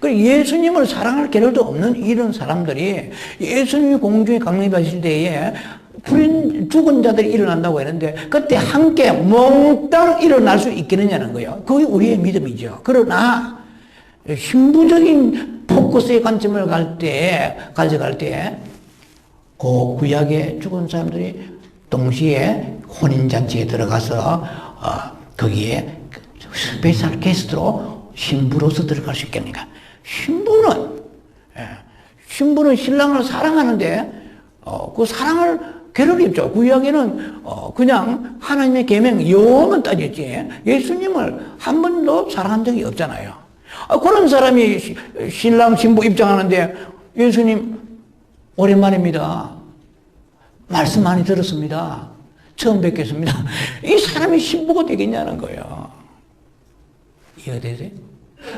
예수님을 사랑할 겨를도 없는 이런 사람들이 예수님이 공중에 강림이 하실 때에 죽은 자들이 일어난다고 했는데 그때 함께 몽땅 일어날 수 있겠느냐는 거예요. 그게 우리의 믿음이죠. 그러나 신부적인 포커스의 관점을 가져갈 때 그 구약에 죽은 사람들이 동시에 혼인잔치에 들어가서 거기에 스페셜 게스트로 신부로서 들어갈 수 있겠는가. 신부는 신랑을 사랑하는데 그 사랑을 겨를이 없죠. 구약에는 그냥 하나님의 계명 영은 따졌지 예수님을 한 번도 사랑한 적이 없잖아요. 그런 사람이 신랑 신부 입장하는데 예수님 오랜만입니다. 말씀 많이 들었습니다. 처음 뵙겠습니다. 이 사람이 신부가 되겠냐는 거예요. 이해되세요?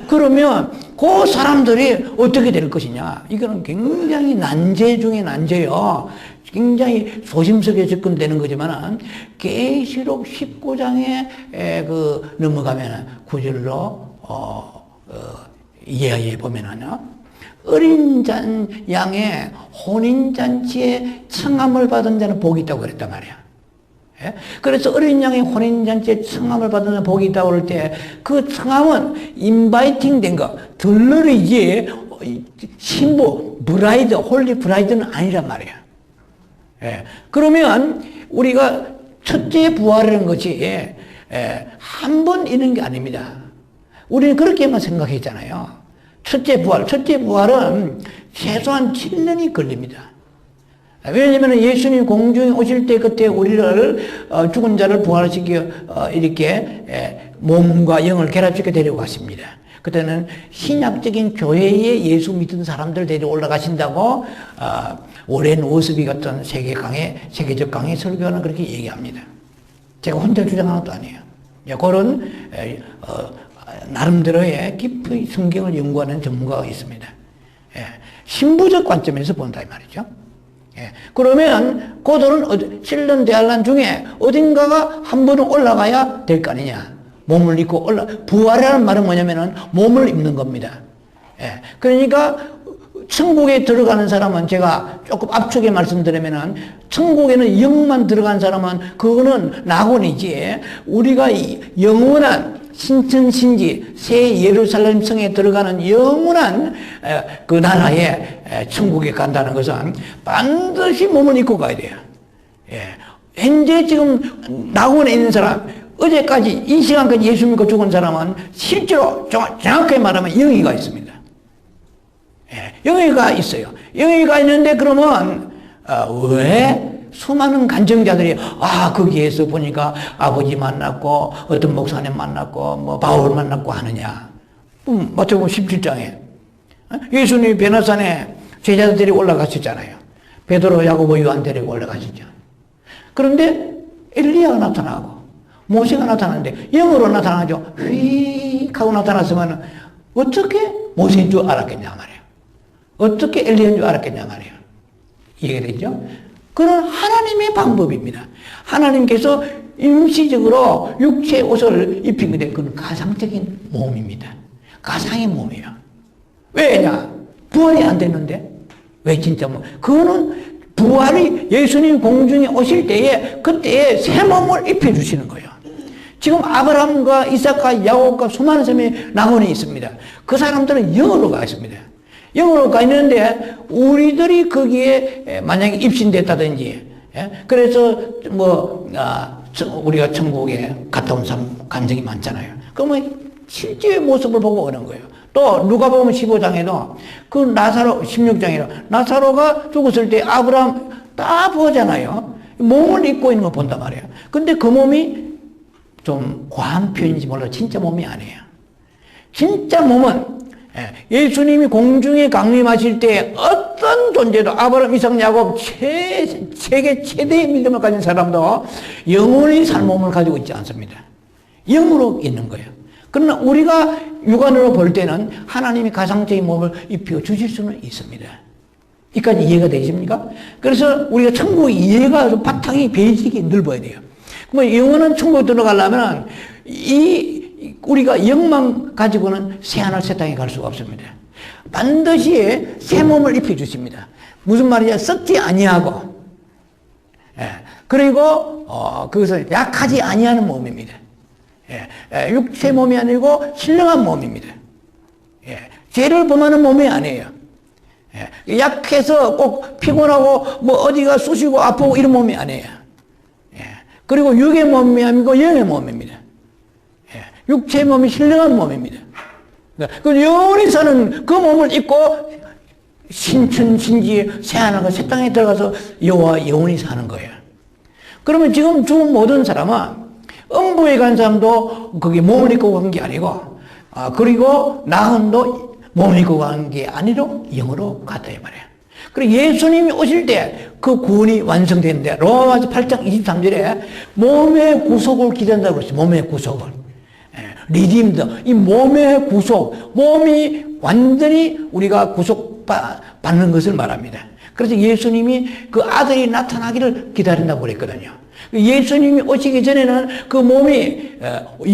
그러면 그 사람들이 어떻게 될 것이냐. 이거는 굉장히 난제 중에 난제요. 굉장히 조심스럽게 접근되는 거지만 계시록 19장에 넘어가면 구절로 이해해 보면은요. 어린 양의 혼인잔치에 청함을 받은 자는 복이 있다고 그랬단 말이야. 예? 그래서 어린 양의 혼인잔치에 청함을 받은 자는 복이 있다고 그럴 때 그 청함은 인바이팅 된 거, 들러리지 신부, 브라이드, 홀리 브라이드는 아니란 말이야. 예. 그러면 우리가 첫째 부활이라는 것이 한 번 있는 게 아닙니다. 우리는 그렇게만 생각했잖아요. 첫째 부활은 최소한 7년이 걸립니다. 왜냐하면 예수님 공중에 오실 때 그때 우리를 죽은 자를 부활시켜 이렇게 몸과 영을 결합시켜 데려가십니다. 그때는 신약적인 교회에 예수 믿은 사람들 데려 올라가신다고 오랜 오스비 같은 세계적 강의 설교는 그렇게 얘기합니다. 제가 혼자 주장하는 것도 아니에요. 그런 나름대로의 깊이 성경을 연구하는 전문가가 있습니다. 신부적 관점에서 본다 이 말이죠. 그러면 그들은 7년 대환란 중에 어딘가가 한 번은 올라가야 될 거 아니냐. 몸을 입고 부활이라는 말은 뭐냐면은 몸을 입는 겁니다. 그러니까 천국에 들어가는 사람은 제가 조금 앞쪽에 말씀드리면은 천국에는 영만 들어간 사람은 그거는 낙원이지 우리가 영원한 신천신지 새 예루살렘 성에 들어가는 영원한 그 나라에 천국에 간다는 것은 반드시 몸을 입고 가야 돼요. 현재 지금 낙원에 있는 사람 어제까지 이 시간까지 예수 믿고 죽은 사람은 실제로 정확하게 말하면 영이가 있습니다. 영이가 있어요. 영이가 있는데 그러면 왜 수많은 간증자들이 거기에서 보니까 아버지 만났고 어떤 목사님 만났고 뭐 바울 만났고 하느냐. 마태복음 17장에 예수님이 베나산에 제자들이 올라가셨잖아요. 베드로, 야고보, 요한 데리고 올라가셨죠. 그런데 엘리야가 나타나고 모세가 나타나는데 영으로 나타나죠. 휙 하고 나타났으면 어떻게 모세인 줄 알았겠냐 말이에요. 어떻게 엘리야인 줄 알았겠냐 말이에요. 이해되죠? 그런 하나님의 방법입니다. 하나님께서 임시적으로 육체의 옷을 입힌 건데 그건 가상적인 몸입니다. 가상의 몸이에요. 왜냐? 부활이 안 됐는데 왜 진짜 그거는 부활이 예수님 공중에 오실 때에 그때에 새 몸을 입혀주시는 거예요. 지금 아브라함과 이삭과 야곱과 수많은 사람이 낙원에 있습니다. 그 사람들은 영으로 가 있습니다. 영으로 가 있는데 우리들이 거기에 만약에 입신됐다든지 그래서 우리가 천국에 갔다 온 사람 감정이 많잖아요. 그러면 실제의 모습을 보고 오는 거예요. 또 누가복음 15장에도 그 나사로 16장에도 나사로가 죽었을 때 아브라함 다 보잖아요. 몸을 입고 있는 거 본단 말이에요. 근데 그 몸이 좀 과한 표현인지 몰라도 진짜 몸이 아니에요. 진짜 몸은 예수님이 공중에 강림하실 때 어떤 존재도 아브라함, 이삭, 야곱 세계 최대의 믿음을 가진 사람도 영원히 살 몸을 가지고 있지 않습니다. 영으로 있는 거예요. 그러나 우리가 육안으로 볼 때는 하나님이 가상적인 몸을 입혀 주실 수는 있습니다. 이까지 이해가 되십니까? 그래서 우리가 천국 이해가 좀 바탕이 베이직이 넓어야 돼요. 그러면 영원한 천국에 들어가려면 우리가 영만 가지고는 새하늘 새 땅에 갈 수가 없습니다. 반드시 새 몸을 입혀 주십니다. 무슨 말이냐? 썩지 아니하고, 그리고 그것을 약하지 아니하는 몸입니다. 육체 몸이 아니고 신령한 몸입니다. 죄를 범하는 몸이 아니에요. 약해서 꼭 피곤하고 뭐 어디가 쑤시고 아프고 이런 몸이 아니에요. 그리고 육의 몸이 아니고 영의 몸입니다. 육체의 몸이 신령한 몸입니다. 그 영원히 사는 그 몸을 입고 신천신지 새하늘과 새 땅에 들어가서 여호와 영원히 사는 거예요. 그러면 지금 죽은 모든 사람은 음부에 간 사람도 거기 몸을 입고 간 게 아니고, 그리고 나은도 몸을 입고 간 게 아니로 영으로 갔다 이 말이에요. 그리고 예수님이 오실 때 그 구원이 완성되는데 로마서 8장 23절에 몸의 구속을 기다린다고 그랬어요. 몸의 구속을. 리딤드, 이 몸의 구속, 몸이 완전히 우리가 구속받는 것을 말합니다. 그래서 예수님이 그 아들이 나타나기를 기다린다고 그랬거든요. 예수님이 오시기 전에는 그 몸이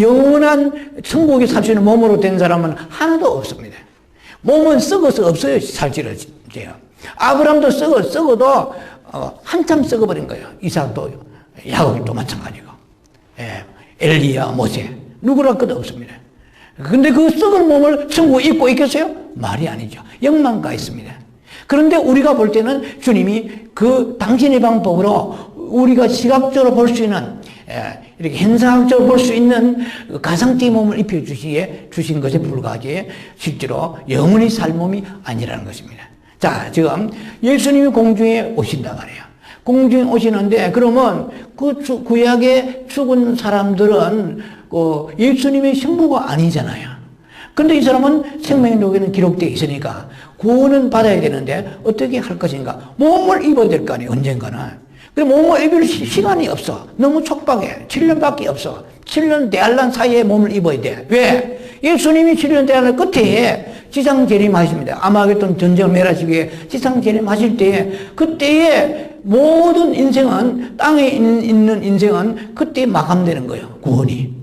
영원한 천국에 살 수 있는 몸으로 된 사람은 하나도 없습니다. 몸은 썩어서 없어요, 살찌러져요. 아브라함도 썩어도 한참 썩어버린 거예요. 이삭도 야곱도 마찬가지고. 엘리야, 모세. 누구랄 것도 없습니다. 근데 그 썩은 몸을 천국에 입고 있겠어요? 말이 아니죠. 영만 가 있습니다. 그런데 우리가 볼 때는 주님이 그 당신의 방법으로 우리가 시각적으로 볼 수 있는, 이렇게 현상적으로 볼 수 있는 가상적인 몸을 입혀주시기에 주신 것에 불과하지 실제로 영원히 살 몸이 아니라는 것입니다. 자, 지금 예수님이 공중에 오신다 말이에요. 공중에 오시는데 그러면 그 구약에 죽은 사람들은 예수님의 신부가 아니잖아요. 근데 이 사람은 생명록에는 기록되어 있으니까 구원은 받아야 되는데 어떻게 할 것인가? 몸을 입어야 될 거 아니에요, 언젠가는. 그럼 몸을 입을 시간이 없어. 너무 촉박해. 7년밖에 없어. 7년 대환란 사이에 몸을 입어야 돼. 왜? 예수님이 7년 대환란 끝에 지상 재림하십니다. 아마겟돈 전쟁을 멸하시기 위해 지상 재림하실 때에 그때에 모든 인생은 땅에 있는 인생은 그때 마감되는 거예요. 구원이.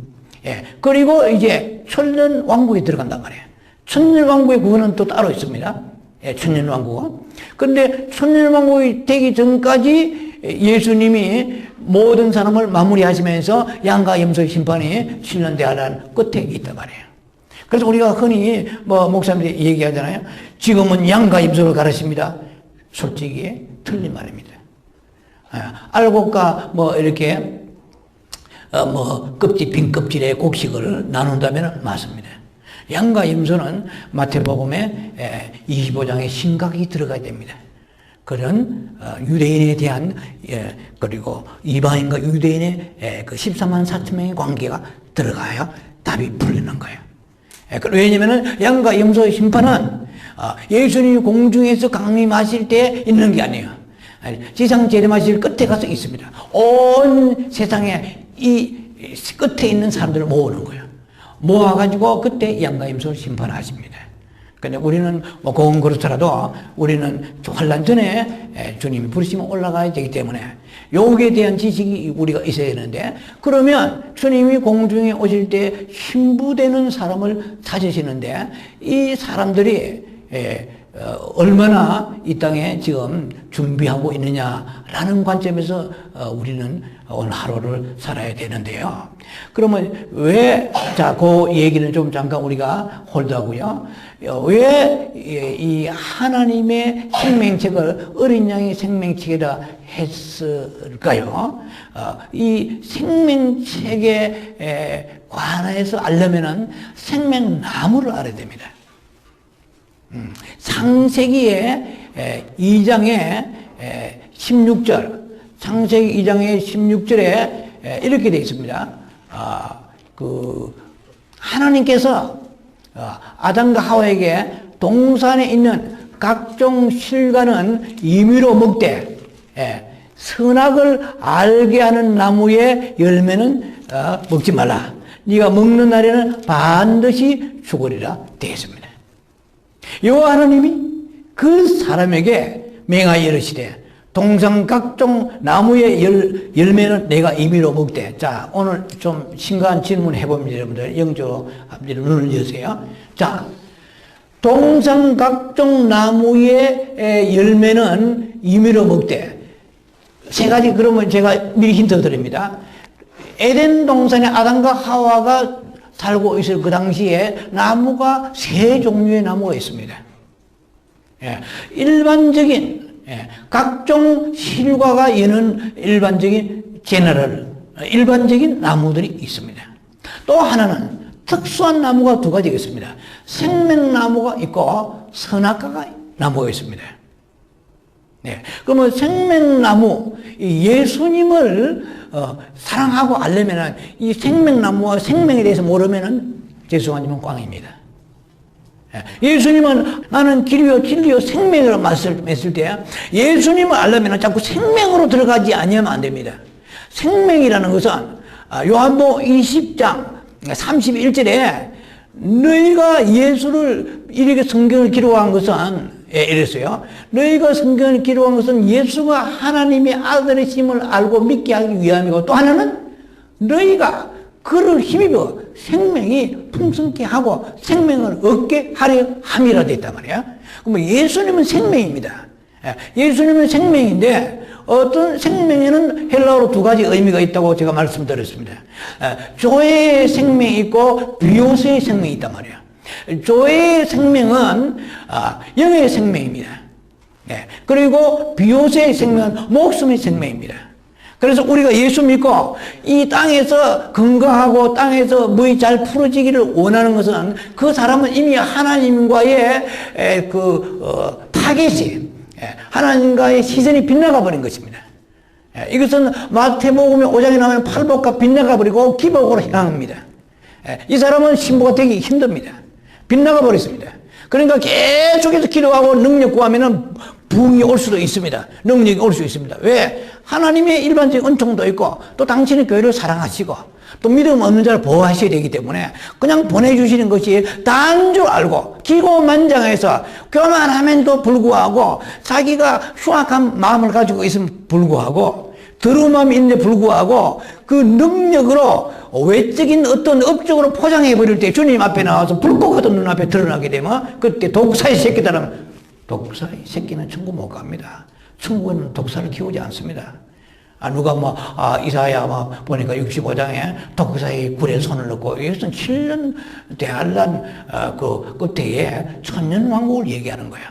그리고 이제 천년 왕국에 들어간단 말이에요. 천년 왕국의 구원은 또 따로 있습니다. 천년 왕국은. 근데 천년 왕국이 되기 전까지 예수님이 모든 사람을 마무리하시면서 양과 염소의 심판이 7년 대환란 끝에 있단 말이에요. 그래서 우리가 흔히 목사님들이 얘기하잖아요. 지금은 양과 염소를 가르칩니다. 솔직히 틀린 말입니다. 알곡과 이렇게 빈 껍질의 곡식을 나눈다면 맞습니다. 양과 염소는 마태복음에 25장에 신각이 들어가야 됩니다. 그런 유대인에 대한 그리고 이방인과 유대인의 그 14만 4천 명의 관계가 들어가야 답이 풀리는 거예요. 왜냐하면 양과 염소의 심판은 예수님이 공중에서 강림하실 때 있는 게 아니에요. 지상 재림하실 끝에 가서 있습니다. 온 세상에 이 끝에 있는 사람들을 모으는 거예요. 모아가지고 그때 양과 염소를 심판하십니다. 근데 우리는 그건 그렇더라도 우리는 환란 전에 주님이 부르시면 올라가야 되기 때문에 여기에 대한 지식이 우리가 있어야 되는데, 그러면 주님이 공중에 오실 때 신부되는 사람을 찾으시는데 이 사람들이 얼마나 이 땅에 지금 준비하고 있느냐라는 관점에서 우리는 오늘 하루를 살아야 되는데요. 그러면 그 얘기는 좀 잠깐 우리가 홀드하고요. 왜 이 하나님의 생명책을 어린 양의 생명책이라 했을까요? 이 생명책의 관해서 알려면은 생명나무를 알아야 됩니다. 창세기의 2장의 16절, 창세기 2장의 16절에 이렇게 되어 있습니다. 하나님께서 아담과 하와에게 동산에 있는 각종 실과는 임의로 먹되 선악을 알게 하는 나무의 열매는 먹지 말라. 네가 먹는 날에는 반드시 죽으리라 되어 있습니다. 여호와 하나님이 그 사람에게 맹하여 이르시되 동산 각종 나무의 열매는 내가 임의로 먹되. 자, 오늘 좀 심각한 질문 해봅니다. 여러분들 영적 앞뒤로 눈을 여세요. 자, 동산 각종 나무의 열매는 임의로 먹되. 세 가지. 그러면 제가 미리 힌트 드립니다. 에덴 동산에 아담과 하와가 살고 있을 그 당시에 나무가 세 종류의 나무가 있습니다. 일반적인 각종 실과가 있는 일반적인 일반적인 나무들이 있습니다. 또 하나는 특수한 나무가 두 가지가 있습니다. 생명나무가 있고 선악과가 나무가 있습니다. 그러면 생명나무, 예수님을 사랑하고 알려면 이 생명나무와 생명에 대해서 모르면 죄송하지만 꽝입니다. 예수님은 나는 길이요 진리요 생명이라고 말씀했을 때 예수님을 알려면 자꾸 생명으로 들어가지 아니하면 안 됩니다. 생명이라는 것은 요한복음 20장 31절에 너희가 예수를 이렇게 성경을 기록한 것은 이랬어요. 너희가 성경을 기록한 것은 예수가 하나님의 아들이심을 알고 믿게 하기 위함이고, 또 하나는 너희가 그를 힘입어 생명이 풍성케 하고 생명을 얻게 하려 함이라 되어 있단 말이야. 그럼 예수님은 생명입니다. 예수님은 생명인데 어떤 생명에는 헬라어로 두 가지 의미가 있다고 제가 말씀드렸습니다. 조의 생명이 있고 비오스의 생명이 있단 말이야. 조의 생명은 영의 생명입니다. 그리고 비오스의 생명은 목숨의 생명입니다. 그래서 우리가 예수 믿고 이 땅에서 건강하고 땅에서 무이 잘 풀어지기를 원하는 것은 그 사람은 이미 하나님과의 타겟이 하나님과의 시선이 빗나가 버린 것입니다. 이것은 마태복음 5장에 나오면 팔복과 빗나가 버리고 기복으로 향합니다. 이 사람은 신부가 되기 힘듭니다. 빗나가 버렸습니다. 그러니까 계속해서 기도하고 능력 구하면은 부흥이 올 수도 있습니다. 능력이 올 수 있습니다. 왜? 하나님의 일반적인 은총도 있고 또 당신의 교회를 사랑하시고 또 믿음 없는 자를 보호하셔야 되기 때문에 그냥 보내주시는 것이 다인 줄 알고 기고만장해서 교만함에도 불구하고 자기가 흉악한 마음을 가지고 있으면 불구하고 더러운 마음이 있는데 불구하고 그 능력으로 외적인 어떤 업적으로 포장해 버릴 때 주님 앞에 나와서 불꽃 같은 눈앞에 드러나게 되면 그때 독사의 새끼들은 독사의 새끼는 천국 못 갑니다. 천국은 독사를 키우지 않습니다. 누가 이사야 보니까 65장에 독사의 굴에 손을 넣고 이것은 7년 대환란 그 끝에 천년왕국을 얘기하는 거야.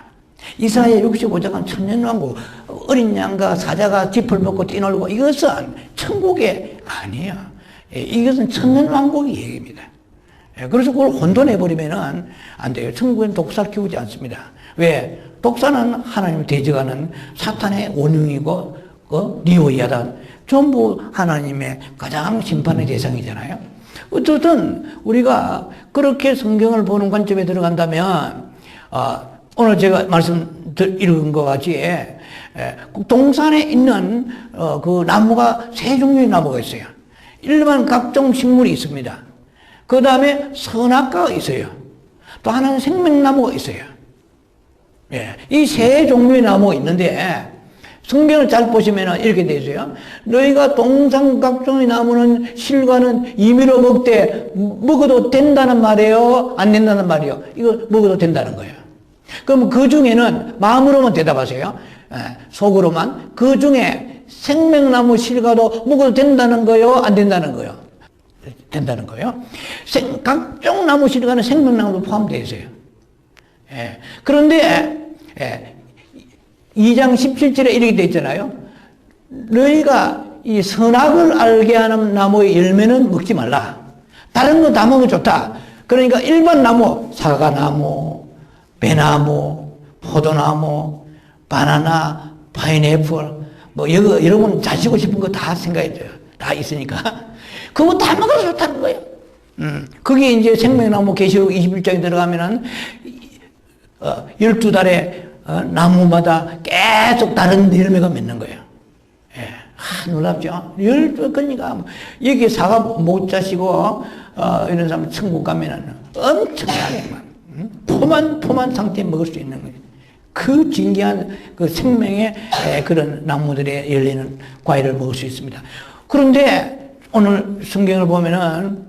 이사야 65장은 천년왕국, 어린 양과 사자가 짚을 먹고 뛰놀고 이것은 천국이 아니야. 이것은 천년왕국의 얘기입니다. 그래서 그걸 혼돈해버리면 안 돼요. 천국은 독사를 키우지 않습니다. 왜? 독사는 하나님을 대적하는 사탄의 원흉이고 니오야단 전부 하나님의 가장 심판의 대상이잖아요. 어쨌든 우리가 그렇게 성경을 보는 관점에 들어간다면 오늘 제가 읽은 것 같이 동산에 있는 그 나무가 세 종류의 나무가 있어요. 일반 각종 식물이 있습니다. 그 다음에 선악과가 있어요. 또 하나는 생명나무가 있어요. 이 세 종류의 나무가 있는데 성경을 잘 보시면 이렇게 되어 있어요. 너희가 동산 각종의 나무는 실과는 임의로 먹어도 된다는 말이에요? 안 된다는 말이에요? 이거 먹어도 된다는 거예요. 그럼 그 중에는 마음으로만 대답하세요. 속으로만. 그 중에 생명나무 실과도 먹어도 된다는 거예요? 안 된다는 거예요? 된다는 거예요. 각종 나무 실과는 생명나무도 포함되어 있어요. 그런데 2장 17절에 이렇게 되어 있잖아요. 너희가 이 선악을 알게 하는 나무의 열매는 먹지 말라. 다른 거 다 먹으면 좋다. 그러니까 일반 나무, 사과나무, 배나무, 포도나무, 바나나, 파인애플, 뭐 여러분 자시고 싶은 거 다 생각해 줘요. 다 있으니까. 그거 다 먹어도 좋다는 거예요. 거기에 이제 생명나무 계시록 21장에 들어가면은 12달에 나무마다 계속 다른 열매가 맺는 거예요. 예. 놀랍죠? 그러니까 여기 사과 못 자시고 이런 사람 천국 가면은 엄청나게 포만 상태에 먹을 수 있는 거예요. 그 진귀한 그 생명의 그런 나무들에 열리는 과일을 먹을 수 있습니다. 그런데 오늘 성경을 보면은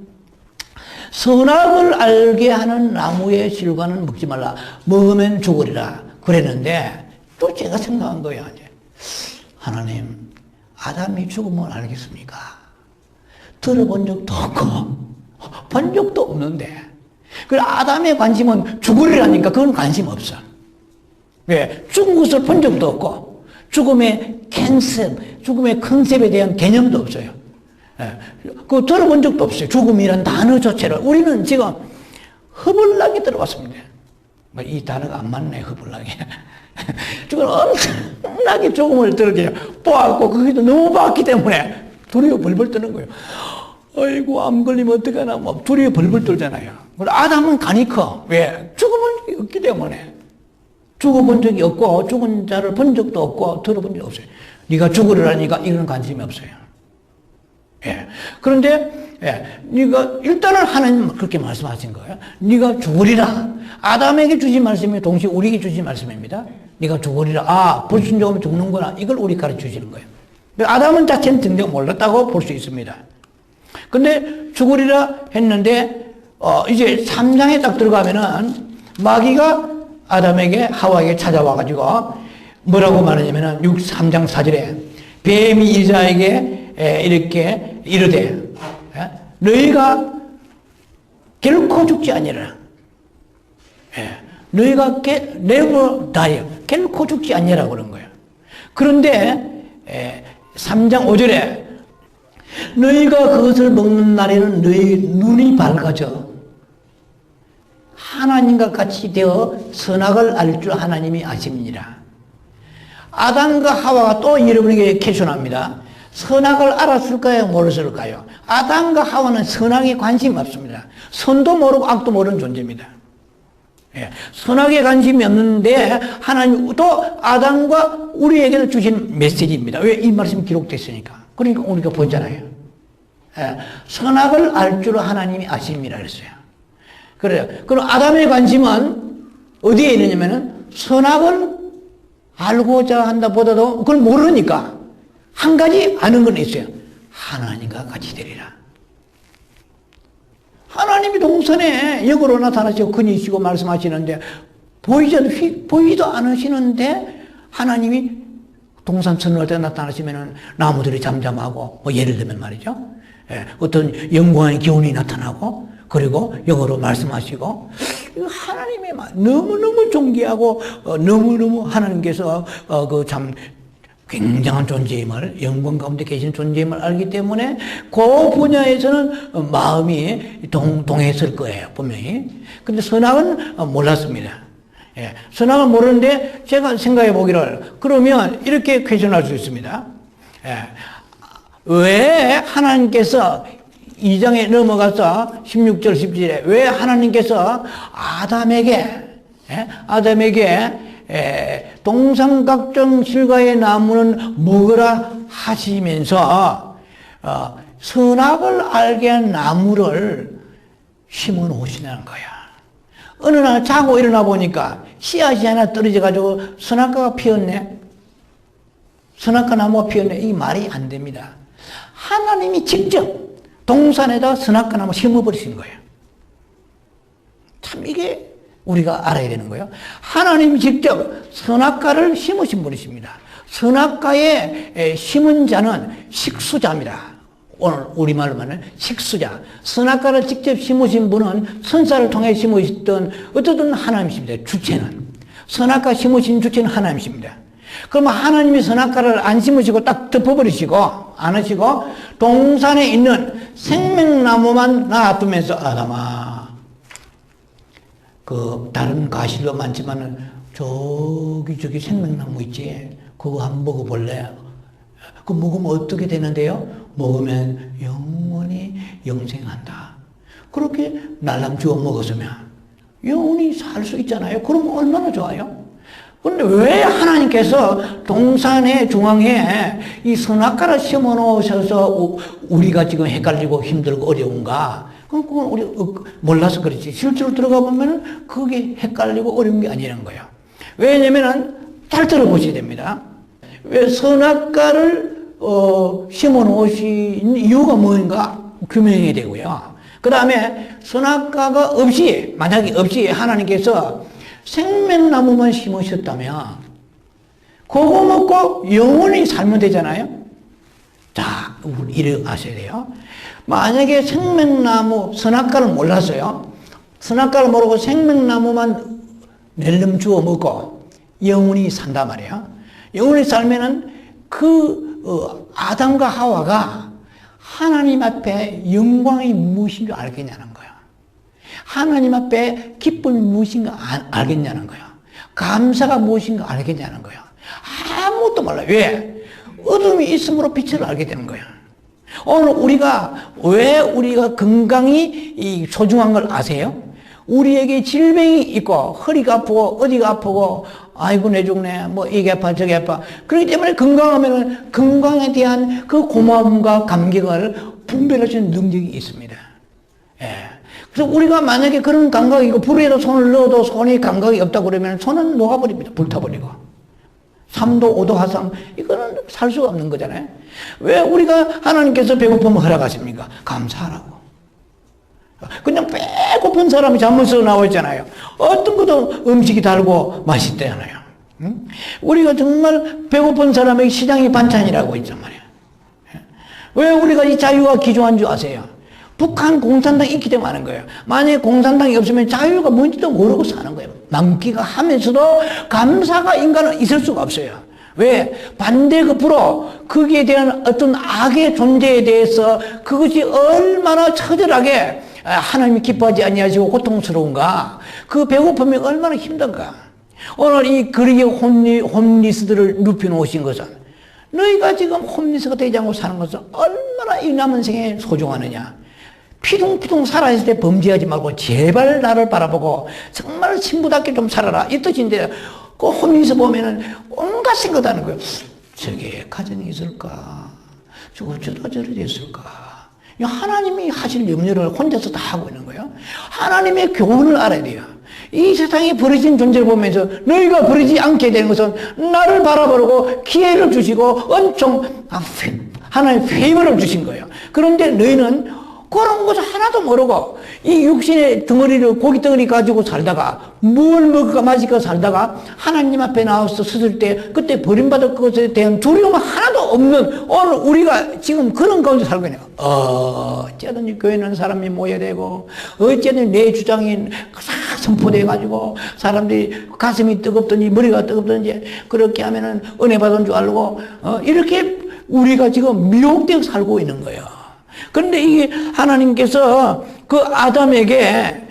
선악을 알게 하는 나무의 실과는 먹지 말라. 먹으면 죽으리라. 그랬는데 또 제가 생각한 거예요. 하나님, 아담이 죽으면 알겠습니까? 들어본 적도 없고 본 적도 없는데 그 아담의 관심은 죽으리라니까 그건 관심 없어. 왜? 죽은 것을 본 적도 없고 죽음의 컨셉에 대한 개념도 없어요. 그거 들어본 적도 없어요. 죽음이란 단어 자체를. 우리는 지금 허블나게 들어봤습니다. 이 단어가 안 맞네, 허블나게. 지금 엄청나게 죽음을 들게 보았고, 그게 너무 봤기 때문에 두려워 벌벌 떠는 거예요. 아이고, 암 걸리면 어떡하나, 뭐, 두려워 벌벌 떨잖아요. 아담은 간이 커. 왜? 죽음은 없기 때문에. 죽어본 적이 없고, 죽은 자를 본 적도 없고, 들어본 적이 없어요. 네가 죽으려니까 이런 관심이 없어요. 예. 그런데, 네가, 일단은 하나님 그렇게 말씀하신 거예요. 네가 죽으리라. 아담에게 주신 말씀이 동시에 우리에게 주신 말씀입니다. 네가 죽으리라. 아, 불순종하면 죽는구나. 이걸 우리 가르쳐 주시는 거예요. 아담은 자체는 등등 몰랐다고 볼 수 있습니다. 근데 죽으리라 했는데, 이제 3장에 딱 들어가면은, 마귀가 아담에게, 하와에게 찾아와가지고, 뭐라고 말하냐면은, 3장 4절에, 뱀이 이자에게 이렇게 이르되, 너희가 결코 죽지 아니라, 너희가 never die, 결코 죽지 아니라 그런 거예요. 그런데 3장 5절에 너희가 그것을 먹는 날에는 너희 눈이 밝아져 하나님과 같이 되어 선악을 알 줄 하나님이 아심이니라. 아담과 하와가 또 여러분에게 퀘스천합니다. 선악을 알았을까요? 모르었을까요? 아담과 하와는 선악에 관심이 없습니다. 선도 모르고 악도 모르는 존재입니다. 선악에 관심이 없는데 하나님 또 아담과 우리에게 주신 메시지입니다. 왜? 이 말씀이 기록됐으니까. 그러니까 우리가 보잖아요. 선악을 알 줄 하나님이 아심이라 그랬어요. 그래요. 그럼 아담의 관심은 어디에 있느냐면은 선악을 알고자 한다 보다도 그걸 모르니까 한 가지 아는 건 있어요. 하나님과 같이 되리라. 하나님이 동산에 역으로 나타나시고 근이시고 말씀하시는데 보이지도 않으시는데 하나님이 동산 선언할 때 나타나시면 나무들이 잠잠하고 뭐 예를 들면 말이죠. 어떤 영광의 기운이 나타나고 그리고 영어로 말씀하시고 하나님의 너무너무 존귀하고 너무너무 하나님께서 그 참 굉장한 존재임을 영광 가운데 계시는 존재임을 알기 때문에 그 분야에서는 마음이 동했을 거예요. 분명히. 근데 선악은 몰랐습니다. 선악을 모르는데 제가 생각해 보기를 그러면 이렇게 퀘스천할 수 있습니다. 왜 하나님께서 2장에 넘어가서 16절 17절에 왜 하나님께서 아담에게 동산 각종 실과의 나무는 먹으라 하시면서 선악을 알게 한 나무를 심어 놓으시는 거야. 어느 날 자고 일어나 보니까 씨앗이 하나 떨어져 가지고 선악과가 피었네. 선악과 나무가 피었네. 이 말이 안 됩니다. 하나님이 직접 동산에다 선악과 나무 심어버리신 거예요. 참 이게 우리가 알아야 되는 거예요. 하나님이 직접 선악과를 심으신 분이십니다. 선악과에 심은 자는 식수자입니다. 오늘 우리말로 말하면 식수자. 선악과를 직접 심으신 분은 선사를 통해 심으셨던 어쨌든 하나님이십니다. 주체는. 선악과 심으신 주체는 하나님이십니다. 그러면 하나님이 선악과를 안 심으시고 딱 덮어버리시고 안 하시고 동산에 있는 생명나무만 놔두면서 아담아, 그 다른 과실도 많지만은 저기 생명나무 있지? 그거 한번 먹어볼래? 그거 먹으면 어떻게 되는데요? 먹으면 영원히 영생한다. 그렇게 날람 주워 먹었으면 영원히 살 수 있잖아요. 그러면 얼마나 좋아요? 그런데 왜 하나님께서 동산의 중앙에 이 선악과를 심어 놓으셔서 우리가 지금 헷갈리고 힘들고 어려운가? 그건 우리 몰라서 그렇지. 실제로 들어가 보면 그게 헷갈리고 어려운 게 아니라는 거예요. 왜냐면은 잘 들어보셔야 됩니다. 왜 선악과를 심어 놓으신 이유가 뭔가 규명이 되고요. 그 다음에 선악과가 없이, 만약에 없이 하나님께서 생명나무만 심으셨다면 그거 먹고 영원히 살면 되잖아요. 자, 우리 이렇게 아셔야 돼요. 만약에 생명나무, 선악과를 몰랐어요. 선악과를 모르고 생명나무만 낼름 주워 먹고 영원히 산단 말이에요. 영원히 살면은 아담과 하와가 하나님 앞에 영광이 무엇인 줄 알겠냐는 거예요. 하나님 앞에 기쁨이 무엇인가 알겠냐는 거예요. 감사가 무엇인가 알겠냐는 거예요. 아무것도 몰라요. 왜? 어둠이 있으므로 빛을 알게 되는 거예요. 오늘 왜 우리가 건강이 소중한 걸 아세요? 우리에게 질병이 있고 허리가 아프고 어디가 아프고 아이고 내 죽네 뭐 이게 아파 저게 아파 그렇기 때문에 건강하면은 건강에 대한 그 고마움과 감격을 분별할 수 있는 능력이 있습니다. 예. 그래서 우리가 만약에 그런 감각이 있고 불에도 손을 넣어도 손이 감각이 없다 그러면 손은 녹아버립니다. 불타버리고 3도 5도 화상 이거는 살 수가 없는 거잖아요. 왜 우리가 하나님께서 배고픔을 허락하십니까? 감사하라고. 그냥 배고픈 사람이 잘못해서 나와 있잖아요. 어떤 것도 음식이 달고 맛있대잖아요. 응? 우리가 정말 배고픈 사람에게 시장이 반찬이라고 있단 말이에요. 왜 우리가 이 자유가 기조한 줄 아세요? 북한 공산당이 있기 때문에 하는 거예요. 만약에 공산당이 없으면 자유가 뭔지도 모르고 사는 거예요. 남기가 하면서도 감사가 인간은 있을 수가 없어요. 왜? 반대급부로 거기에 대한 어떤 악의 존재에 대해서 그것이 얼마나 처절하게 하나님이 기뻐하지 아니하시고 고통스러운가? 그 배고픔이 얼마나 힘든가? 오늘 이 그리기 홈리스들을 눕혀놓으신 것은 너희가 지금 홈리스가 되지 않고 사는 것은 얼마나 이 남은 생에 소중하느냐? 피둥피둥 살아있을 때 범죄하지 말고 제발 나를 바라보고 정말 친구답게 좀 살아라 이 뜻인데 그 홈리스 보면은 온갖 생각하는 거예요. 저게 가정이 있을까? 저거 저리 됐을까? 하나님이 하실 염려를 혼자서 다 하고 있는 거예요. 하나님의 교훈을 알아야 돼요. 이 세상에 버려진 존재를 보면서 너희가 버리지 않게 되는 것은 나를 바라보고 기회를 주시고 엄청 하나님의 페이버를 주신 거예요. 그런데 너희는 그런 것을 하나도 모르고 이 육신의 덩어리를 고기 덩어리 가지고 살다가 뭘 먹을까 마실까 살다가 하나님 앞에 나와서 섰을 때 그때 버림받을 것에 대한 두려움 하나도 없는 오늘 우리가 지금 그런 가운데 살고 있네요. 어쨌든 교회는 사람이 모여야 되고 어쨌든 내 주장이 선포돼 가지고 사람들이 가슴이 뜨겁든지 머리가 뜨겁든지 그렇게 하면은 은혜 받은 줄 알고 이렇게 우리가 지금 미혹되어 살고 있는 거예요. 그런데 이게 하나님께서 그 아담에게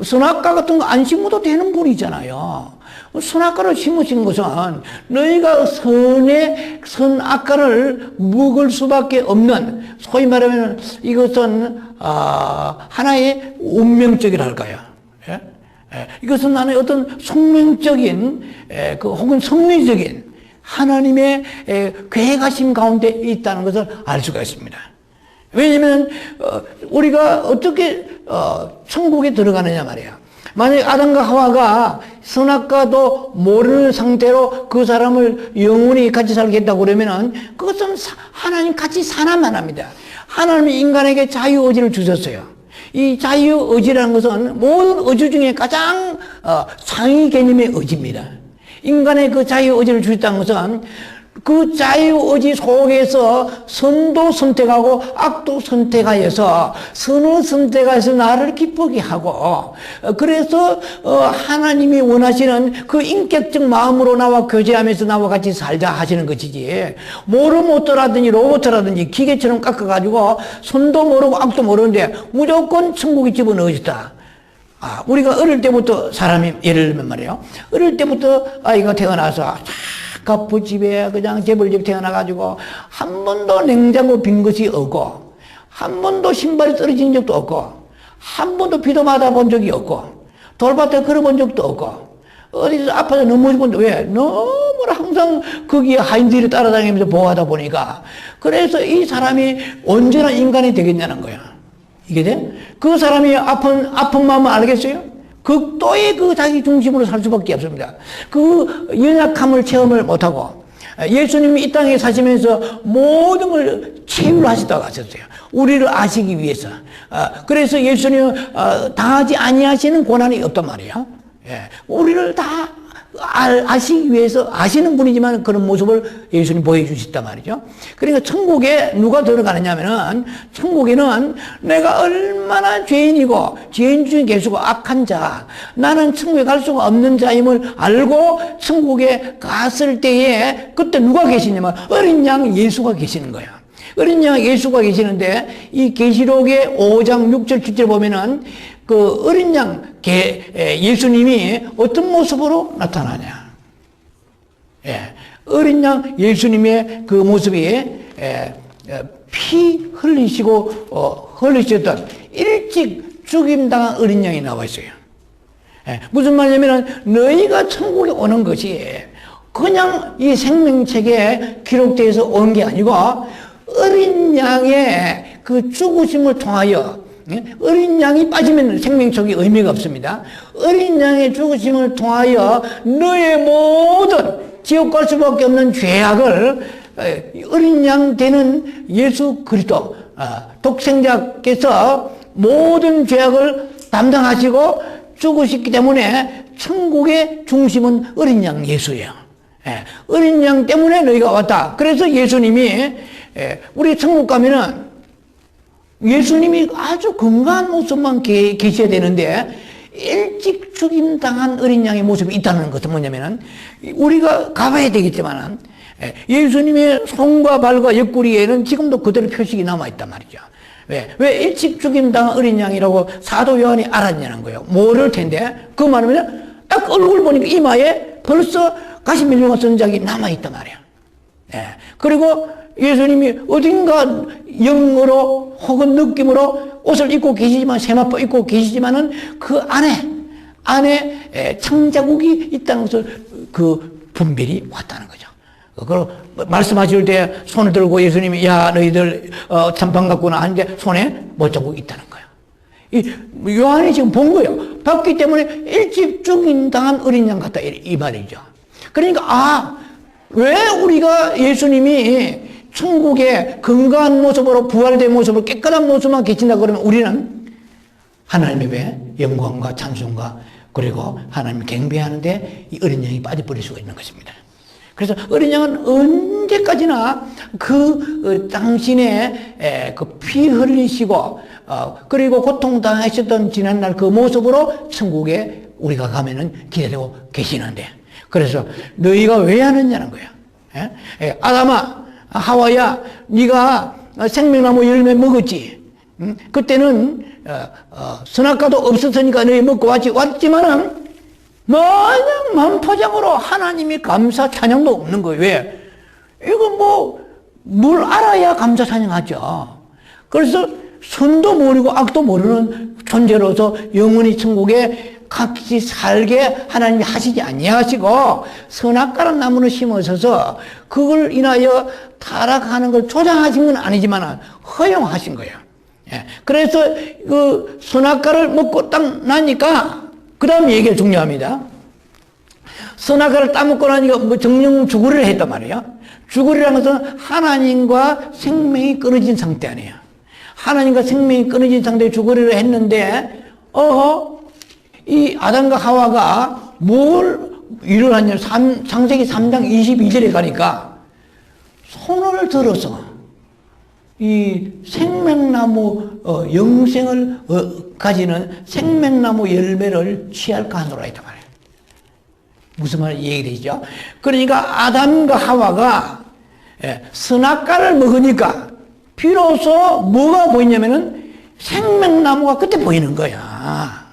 선악과 같은 거 안 심어도 되는 분이잖아요. 선악과를 심으신 것은 너희가 선악과를 먹을 수밖에 없는 소위 말하면 이것은 하나의 운명적이랄까요. 예? 이것은 하나의 어떤 숙명적인 혹은 섭리적인 하나님의 계획하심 가운데 있다는 것을 알 수가 있습니다. 왜냐면 우리가 어떻게 천국에 들어가느냐 말이에요. 만약에 아담과 하와가 선악과도 모르는 상태로 그 사람을 영원히 같이 살겠다고 그러면은 그것은 하나님 같이 살아만 합니다. 하나님이 인간에게 자유의지를 주셨어요. 이 자유의지라는 것은 모든 의지 중에 가장 상위 개념의 의지입니다. 인간의 그 자유의지를 주셨다는 것은 그 자유의지 속에서 선도 선택하고 악도 선택하여서 선을 선택해서 나를 기쁘게 하고, 그래서 하나님이 원하시는 그 인격적 마음으로 나와 교제하면서 나와 같이 살자 하시는 것이지, 모르모터라든지 로봇이라든지 기계처럼 깎아가지고 선도 모르고 악도 모르는데 무조건 천국에 집어넣어줬다. 우리가 어릴 때부터 사람이, 예를 들면 말이에요, 어릴 때부터 아이가 태어나서 갑부집에 그냥 재벌집 태어나가지고 한 번도 냉장고 빈 것이 없고, 한 번도 신발이 떨어진 적도 없고, 한 번도 비도 맞아본 적이 없고, 돌밭에 걸어본 적도 없고, 어디서 아파서 넘어질 본 적도, 왜? 너무나 항상 거기에 하인들이 따라다니면서 보호하다 보니까, 그래서 이 사람이 언제나 인간이 되겠냐는 거야. 이게 돼? 그 사람이 아픈 마음을 알겠어요? 극도의 그 자기 중심으로 살 수밖에 없습니다. 그 연약함을 체험을 못하고, 예수님이 이 땅에 사시면서 모든 걸 체유를 하시다고 하셨어요. 우리를 아시기 위해서. 그래서 예수님은 당하지 아니하시는 고난이 없단 말이에요. 우리를 다 아시기 위해서 아시는 분이지만 그런 모습을 예수님 보여주셨단 말이죠. 그러니까 천국에 누가 들어가느냐 하면은, 천국에는 내가 얼마나 죄인이고 죄인 중에 계시고 악한 자, 나는 천국에 갈 수가 없는 자임을 알고 천국에 갔을 때에 그때 누가 계시냐면 어린 양 예수가 계시는 거야. 어린 양 예수가 계시는데, 이 계시록의 5장 6절 7절 보면은 그 어린 양 예수님이 어떤 모습으로 나타나냐. 어린 양 예수님의 그 모습이 피 흘리셨던 일찍 죽임당한 어린 양이 나와 있어요. 무슨 말이냐면 너희가 천국에 오는 것이 그냥 이 생명책에 기록되어서 온 게 아니고 어린 양의 그 죽으심을 통하여, 어린 양이 빠지면 생명책이 의미가 없습니다. 어린 양의 죽으심을 통하여 너의 모든 지옥 갈 수밖에 없는 죄악을 어린 양 되는 예수 그리스도 독생자께서 모든 죄악을 담당하시고 죽으셨기 때문에 천국의 중심은 어린 양 예수예요. 어린 양 때문에 너희가 왔다. 그래서 예수님이, 우리 천국 가면은 예수님이 아주 건강한 모습만 계셔야 되는데, 일찍 죽임당한 어린 양의 모습이 있다는 것은 뭐냐면은, 우리가 가봐야 되겠지만 예수님의 손과 발과 옆구리에는 지금도 그대로 표식이 남아있단 말이죠. 왜 일찍 죽임당한 어린 양이라고 사도 요한이 알았냐는 거예요. 모를 텐데, 그 말하면 딱 얼굴 보니까 이마에 벌써 가시 밀려간 선작이 남아있단 말이에요. 그리고 예수님이 어딘가 영으로 혹은 느낌으로 옷을 입고 계시지만, 세마포 입고 계시지만은 그 안에 창자국이 있다는 것을 그 분별이 왔다는 거죠. 그걸 말씀하실 때 손을 들고 예수님이 야 너희들 찬판 갖구나 하는데 손에 못자국이 있다는 거예요. 이 요한이 지금 본 거예요. 봤기 때문에 일찍 죽임당한 어린 양 같다 이 말이죠. 그러니까 왜 우리가 예수님이 천국의 건강한 모습으로 부활된 모습으로 깨끗한 모습만 계신다 그러면 우리는 하나님의 배 영광과 찬송과 그리고 하나님 경배하는데 이 어린 양이 빠져버릴 수가 있는 것입니다. 그래서 어린 양은 언제까지나 당신의 그 피 흘리시고 그리고 고통당하셨던 지난날 그 모습으로 천국에 우리가 가면은 기다리고 계시는데, 그래서 너희가 왜 하느냐는 거야. 아담아, 하와야, 네가 생명나무 열매 먹었지. 그때는 선악과도 없었으니까 너희 먹고 왔지만은 마냥 만포장으로 하나님이 감사 찬양도 없는 거예요. 왜? 이거 뭘 알아야 감사 찬양하죠. 그래서 선도 모르고 악도 모르는 존재로서 영원히 천국에 같이 살게 하나님이 하시지 아니하시고 선악과란 나무를 심어서 그걸 인하여 타락하는 걸 조장하신 건 아니지만 허용하신 거예요. 그래서 그 선악과를 먹고 딱 나니까 그 다음 얘기가 중요합니다. 선악과를 따먹고 나니까 정령 죽으리를 했단 말이에요. 죽으리라는 것은 하나님과 생명이 끊어진 상태 아니에요. 하나님과 생명이 끊어진 상태에 죽으리를 했는데 이 아담과 하와가 뭘 일을 하냐. 창세기 3장 22절에 가니까 손을 들어서 이 생명나무 영생을 가지는 생명나무 열매를 취할까 하노라 했단 말이에요. 무슨 말 얘기되죠? 그러니까 아담과 하와가 선악과를 먹으니까 비로소 뭐가 보이냐면은 생명나무가 그때 보이는 거야.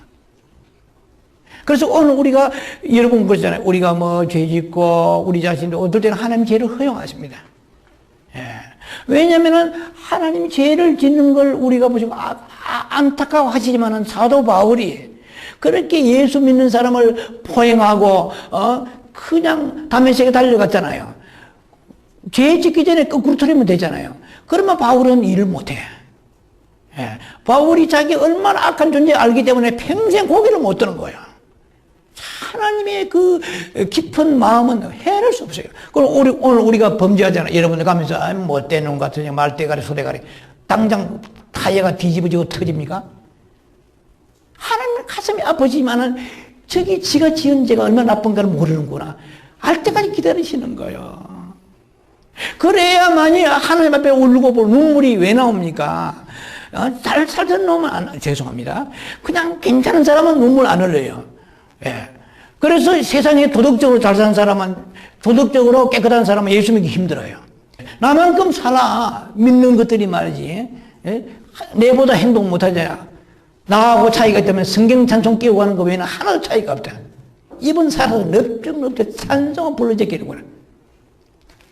그래서 오늘 우리가 여러분 그러잖아요. 우리가 뭐 죄 짓고 우리 자신도 어떨 때는 하나님 죄를 허용하십니다. 왜냐면은 하나님 죄를 짓는 걸 우리가 보시고 안타까워 하시지만은 사도 바울이 그렇게 예수 믿는 사람을 포행하고 그냥 다메섹에 달려갔잖아요. 죄 짓기 전에 거꾸로 틀리면 되잖아요. 그러면 바울은 일을 못해. 바울이 자기 얼마나 악한 존재 알기 때문에 평생 고개를 못 드는 거예요. 하나님의 그 깊은 마음은 헤아릴 수 없어요. 그럼 오늘 우리가 범죄하잖아요. 여러분들 가면서 못된 놈 같으냐 말대가리 소대가리 당장 타이어가 뒤집어지고 터집니까? 하나님 가슴이 아프지만은 저기 지가 지은 죄가 얼마나 나쁜가를 모르는구나. 알 때까지 기다리시는 거예요. 그래야만이 하나님 앞에 울고 보고 눈물이 왜 나옵니까? 잘 살던 놈은 죄송합니다. 그냥 괜찮은 사람은 눈물 안 흘려요. 그래서 세상에 도덕적으로 잘 사는 사람은 도덕적으로 깨끗한 사람은 예수 믿기 힘들어요. 나만큼 살아 믿는 것들이 말이지. 내보다 행동 못하잖아. 나하고 차이가 있다면 성경 찬송 끼고 가는 거 외에는 하나도 차이가 없다. 이번 살아서 넓적넓적 찬송은 불러제끼는구나.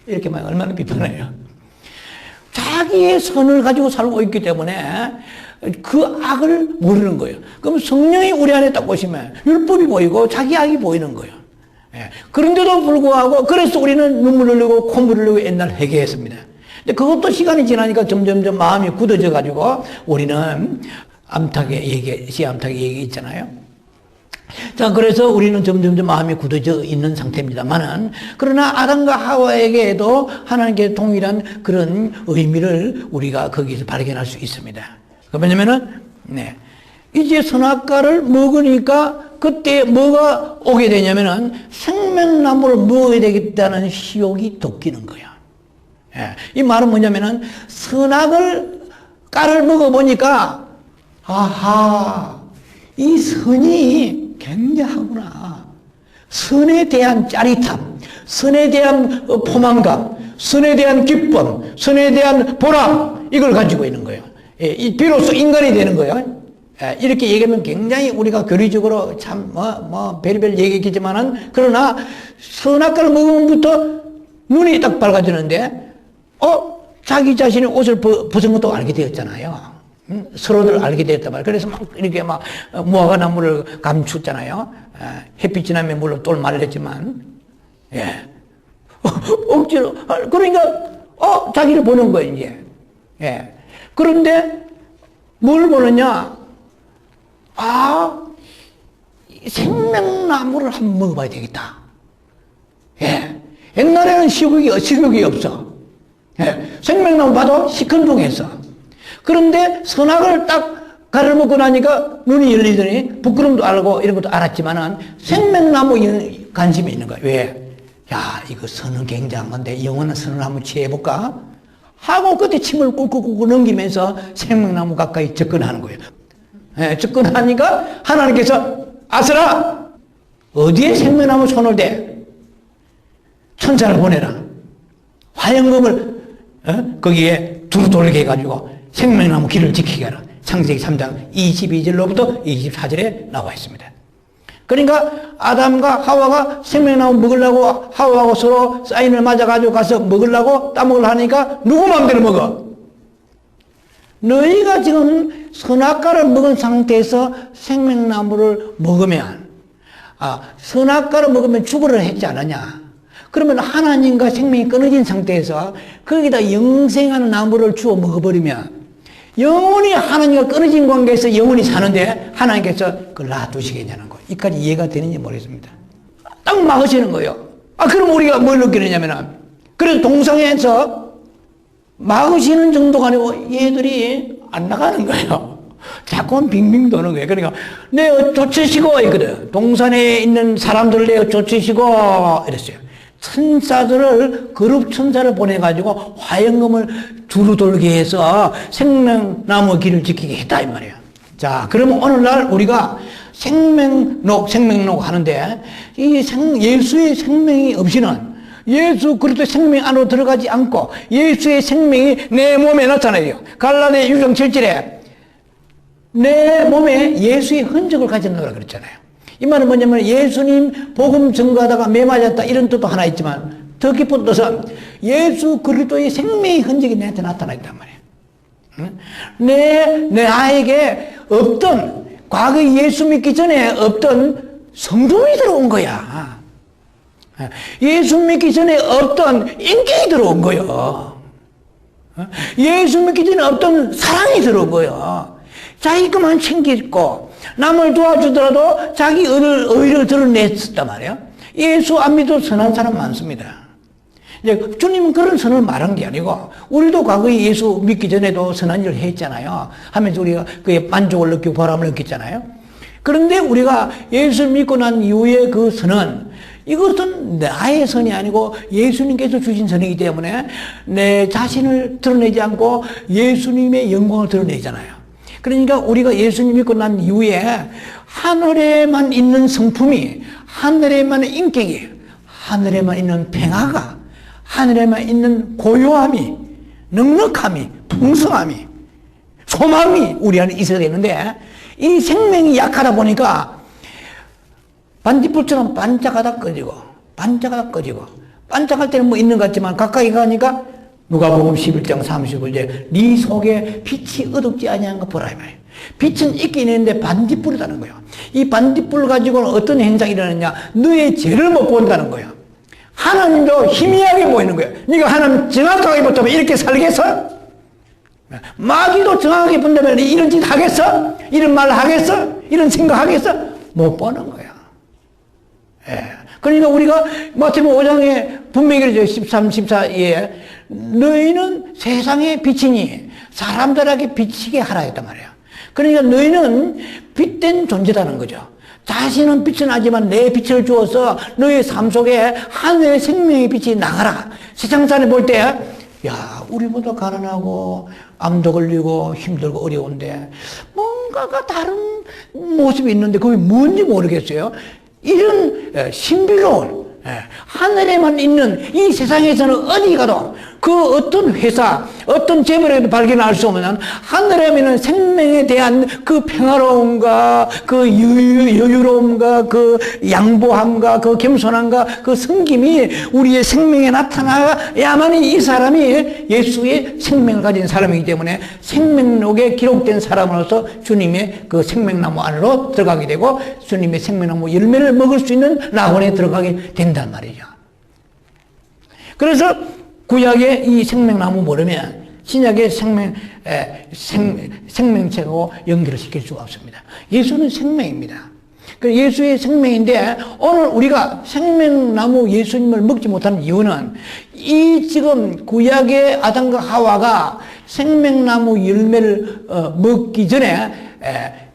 이렇게 말하면 얼마나 비판해요. 자기의 선을 가지고 살고 있기 때문에 그 악을 모르는 거예요. 그럼 성령이 우리 안에 딱 오시면 율법이 보이고 자기 악이 보이는 거예요. 그런데도 불구하고 그래서 우리는 눈물 흘리고 콧물 흘리고 옛날 회개했습니다. 근데 그것도 시간이 지나니까 점점점 마음이 굳어져 가지고 우리는 시암탉의 얘기 있잖아요. 자, 그래서 우리는 점점점 마음이 굳어져 있는 상태입니다만은, 그러나 아담과 하와에게도 하나님께 동일한 그런 의미를 우리가 거기서 발견할 수 있습니다. 왜냐면은, 이제 선악과를 먹으니까 그때 뭐가 오게 되냐면은 생명나무를 먹어야 되겠다는 시욕이 덮이는 거야. 이 말은 뭐냐면은 선악을 까를 먹어보니까 아하, 이 선이 굉장하구나. 선에 대한 짜릿함, 선에 대한 포만감, 선에 대한 기쁨, 선에 대한 보람, 이걸 가지고 있는 거예요. 비로소 인간이 되는 거예요. 이렇게 얘기하면 굉장히 우리가 교리적으로 참, 별의별 얘기겠지만은, 그러나 선악과를 먹으면부터 눈이 딱 밝아지는데, 자기 자신이 옷을 벗은 것도 알게 되었잖아요. 서로들 알게 되었단 말이에요. 그래서 막 이렇게 막 무화과 나무를 감추잖아요. 햇빛 지나면 물론 똘 말렸지만, 억지로. 그러니까, 자기를 보는 거예요, 이제. 그런데 뭘 보느냐? 생명나무를 한번 먹어봐야 되겠다. 옛날에는 식욕이 없어. 생명나무 봐도 시큰둥했어. 그런데 선악을 딱 가려먹고 나니까 눈이 열리더니 부끄럼도 알고 이런 것도 알았지만은 생명나무 관심이 있는 거야. 왜? 야, 이거 선은 굉장한 건데 영원한 선을 한번 취해볼까? 하고 그때 침을 꿀꿀꿀 넘기면서 생명나무 가까이 접근하는 거예요. 접근하니까 하나님께서 아스라, 어디에 생명나무 손을 대? 천사를 보내라. 화영금을 거기에 두루 돌게 해가지고 생명나무 길을 지키게 하라. 창세기 3장 22절로부터 24절에 나와 있습니다. 그러니까 아담과 하와가 생명나무 먹으려고 하와하고 서로 사인을 맞아가지고 가서 먹으려고 따먹으려 하니까 누구 마음대로 먹어? 너희가 지금 선악과를 먹은 상태에서 생명나무를 먹으면, 선악과를 먹으면 죽으라 했지 않느냐? 그러면 하나님과 생명이 끊어진 상태에서 거기다 영생하는 나무를 주워 먹어버리면 영원히 하나님과 끊어진 관계에서 영원히 사는데 하나님께서 그걸 놔두시겠냐는 거예요. 이까지 이해가 되는지 모르겠습니다. 딱 막으시는 거예요. 그럼 우리가 뭘 느끼느냐면, 그래서 동성애에서 막으시는 정도가 아니고 얘들이 안 나가는 거예요. 자꾸 빙빙 도는 거예요. 그러니까 내가 쫓으시고 있거든. 동산에 있는 사람들을 내가 쫓으시고 이랬어요. 천사들을 그룹 천사를 보내가지고 화영금을 두루 돌게 해서 생명나무 길을 지키게 했다 이 말이에요. 자, 그러면 오늘날 우리가 생명록 하는데 이 예수의 생명이 없이는 예수 그리스도의 생명 안으로 들어가지 않고 예수의 생명이 내 몸에 나타나요. 갈라디아 6장 7절에 내 몸에 예수의 흔적을 가졌노라 그랬잖아요. 이 말은 뭐냐면 예수님 복음 증거하다가 매 맞았다 이런 뜻도 하나 있지만 더 깊은 뜻은 예수 그리스도의 생명의 흔적이 내한테 나타나 있단 말이에요. 내 아에게 없던 과거 예수 믿기 전에 없던 성품이 들어온 거야. 예수 믿기 전에 없던 인격이 들어온 거예요. 예수 믿기 전에 없던 사랑이 들어온 거예요. 자기 것만 챙기고 남을 도와주더라도 자기 의를 드러냈단 말이에요. 예수 안 믿어도 선한 사람 많습니다. 이제 주님은 그런 선을 말한 게 아니고 우리도 과거에 예수 믿기 전에도 선한 일을 했잖아요. 하면서 우리가 그에 만족을 느끼고 보람을 느꼈잖아요. 그런데 우리가 예수 믿고 난 이후에 그 선은 이것은 나의 선이 아니고 예수님께서 주신 선이기 때문에 내 자신을 드러내지 않고 예수님의 영광을 드러내잖아요. 그러니까 우리가 예수님 믿고 난 이후에 하늘에만 있는 성품이, 하늘에만 있는 인격이, 하늘에만 있는 평화가, 하늘에만 있는 고요함이, 넉넉함이, 풍성함이, 소망이 우리 안에 있어야 되는데 이 생명이 약하다 보니까 반딧불처럼 반짝하다 꺼지고 반짝하다 꺼지고 반짝할 때는 뭐 있는 것 같지만 가까이 가니까 누가복음 11장 35절에 네 속에 빛이 어둡지 아니한 거 보라 이 말이에요. 빛은 있긴 있는데 반딧불이라는 거예요. 이 반딧불 가지고는 어떤 현상이 일어나냐, 너의 죄를 못 본다는 거예요. 하나님도 희미하게 보이는 거예요. 네가 하나님 정확하게 본다면 이렇게 살겠어? 마귀도 정확하게 본다면 이런 짓 하겠어? 이런 말 하겠어? 이런 생각 하겠어? 못 보는 거예요. 예. 그러니까 우리가 마태복음 5장에 분명히 그러죠. 13, 14에 너희는 세상의 빛이니 사람들에게 비치게 하라 했단 말이에요. 그러니까 너희는 빛된 존재라는 거죠. 자신은 빛은 나지만 내 빛을 주어서 너의 삶 속에 하늘의 생명의 빛이 나가라. 세상 사람이 볼 때 야, 우리보다 가난하고 암도 걸리고 힘들고 어려운데 뭔가가 다른 모습이 있는데 그게 뭔지 모르겠어요. 이런 신비로운 하늘에만 있는 이 세상에서는 어디 가도 그 어떤 회사, 어떤 재벌에도 발견할 수 없는 하늘에 있는 생명에 대한 그 평화로움과 그 여유로움과 그 양보함과 그 겸손함과 그 섬김이 우리의 생명에 나타나야만이 이 사람이 예수의 생명을 가진 사람이기 때문에 생명록에 기록된 사람으로서 주님의 그 생명나무 안으로 들어가게 되고 주님의 생명나무 열매를 먹을 수 있는 낙원에 들어가게 된단 말이죠. 그래서 구약의 이 생명나무 모르면 신약의 생명체하고 연결을 시킬 수가 없습니다. 예수는 생명입니다. 예수의 생명인데 오늘 우리가 생명나무 예수님을 먹지 못하는 이유는 이 지금 구약의 아담과 하와가 생명나무 열매를 먹기 전에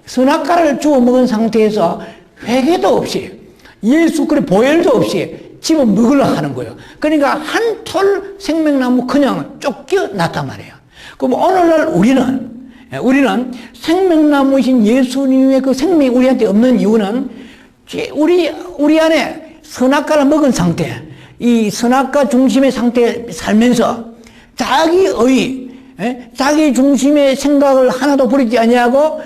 선악과를 주워 먹은 상태에서 회개도 없이 예수 그리스도의 보혈도 없이 집어 먹으려 하는 거예요. 그러니까 한 톨 생명나무 그냥 쫓겨났단 말이에요. 그럼 오늘날 우리는 생명나무이신 예수님의 그 생명이 우리한테 없는 이유는 우리 안에 선악과를 먹은 상태, 이 선악과 중심의 상태에 살면서 자기 중심의 생각을 하나도 버리지 아니하고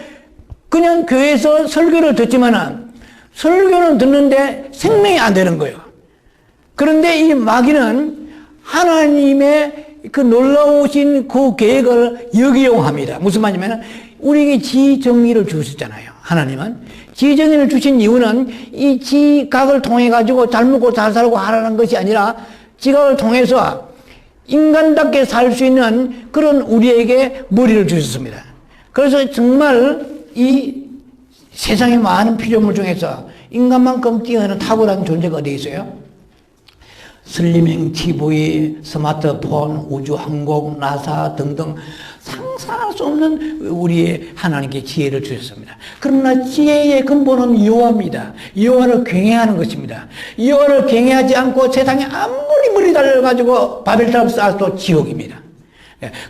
그냥 교회에서 설교를 듣지만은 설교는 듣는데 생명이 안 되는 거예요. 그런데 이 마귀는 하나님의 그 놀라우신 그 계획을 역이용합니다. 무슨 말이냐면 우리에게 지정의를 주셨잖아요. 하나님은 지정의를 주신 이유는 이 지각을 통해 가지고 잘 먹고 잘 살고 하라는 것이 아니라 지각을 통해서 인간답게 살 수 있는 그런 우리에게 머리를 주셨습니다. 그래서 정말 이 세상의 많은 피조물 중에서 인간만큼 뛰어난 탁월한 존재가 어디 있어요? 슬리밍 TV, 스마트폰, 우주항공, 나사 등등 상상 살 수 없는 우리의 하나님께 지혜를 주셨습니다. 그러나 지혜의 근본은 여호와입니다. 여호와를 경외하는 것입니다. 여호와를 경외하지 않고 세상에 아무리 머리 달려가지고 바벨탑 쌓아도 지옥입니다.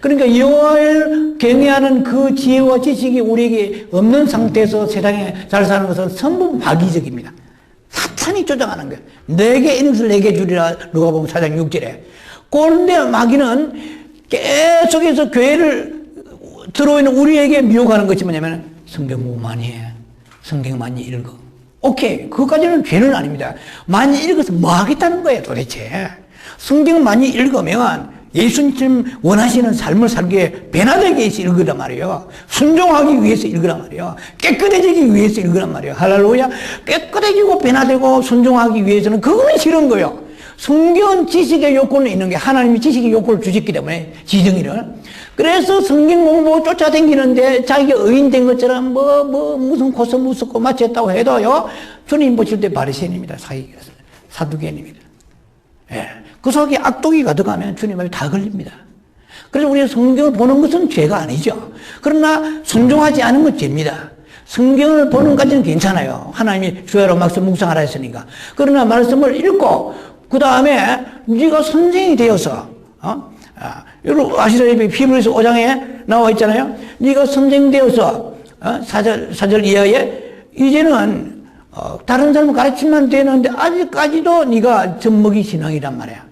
그러니까 여호와를 경외하는 그 지혜와 지식이 우리에게 없는 상태에서 세상에 잘 사는 것은 전부 마귀적입니다. 사탄이 조장하는 거예요. 내게 있는 것을 내게 주리라. 누가복음 4장 6절에. 그런데 마귀는 계속해서 교회를 들어오는 우리에게 미혹하는 것이 뭐냐면 성경 공부 많이 해. 성경 많이 읽어. 오케이. 그것까지는 죄는 아닙니다. 많이 읽어서 뭐 하겠다는 거예요 도대체. 성경 많이 읽으면 예수님 원하시는 삶을 살기에 변화되기 위해서 읽으란 말이에요. 순종하기 위해서 읽으란 말이에요. 깨끗해지기 위해서 읽으란 말이에요. 할렐루야. 깨끗해지고 변화되고 순종하기 위해서는 그거는 싫은 거예요. 성경은 지식의 요건은 있는 게 하나님이 지식의 요건을 주셨기 때문에 지정이를. 그래서 성경 공부 쫓아다니는데 자기가 의인 된 것처럼 무슨 코스 무섭고 마쳤다고 해도요. 주님 보실 때 바리새인입니다. 사두개인입니다. 예. 그 속에 악독이 가득하면 주님 앞에 다 걸립니다. 그래서 우리가 성경을 보는 것은 죄가 아니죠. 그러나 순종하지 않은 건 죄입니다. 성경을 보는 것까지는 괜찮아요. 하나님이 주야로 말씀 묵상하라 했으니까. 그러나 말씀을 읽고 그 다음에 네가 선생이 되어서 여러분 아시다시피 히브리서 5장에 나와 있잖아요. 네가 선생 되어서 4절 이하에 이제는 다른 사람을 가르치면 되는데 아직까지도 네가 젖먹이 신앙이란 말이야.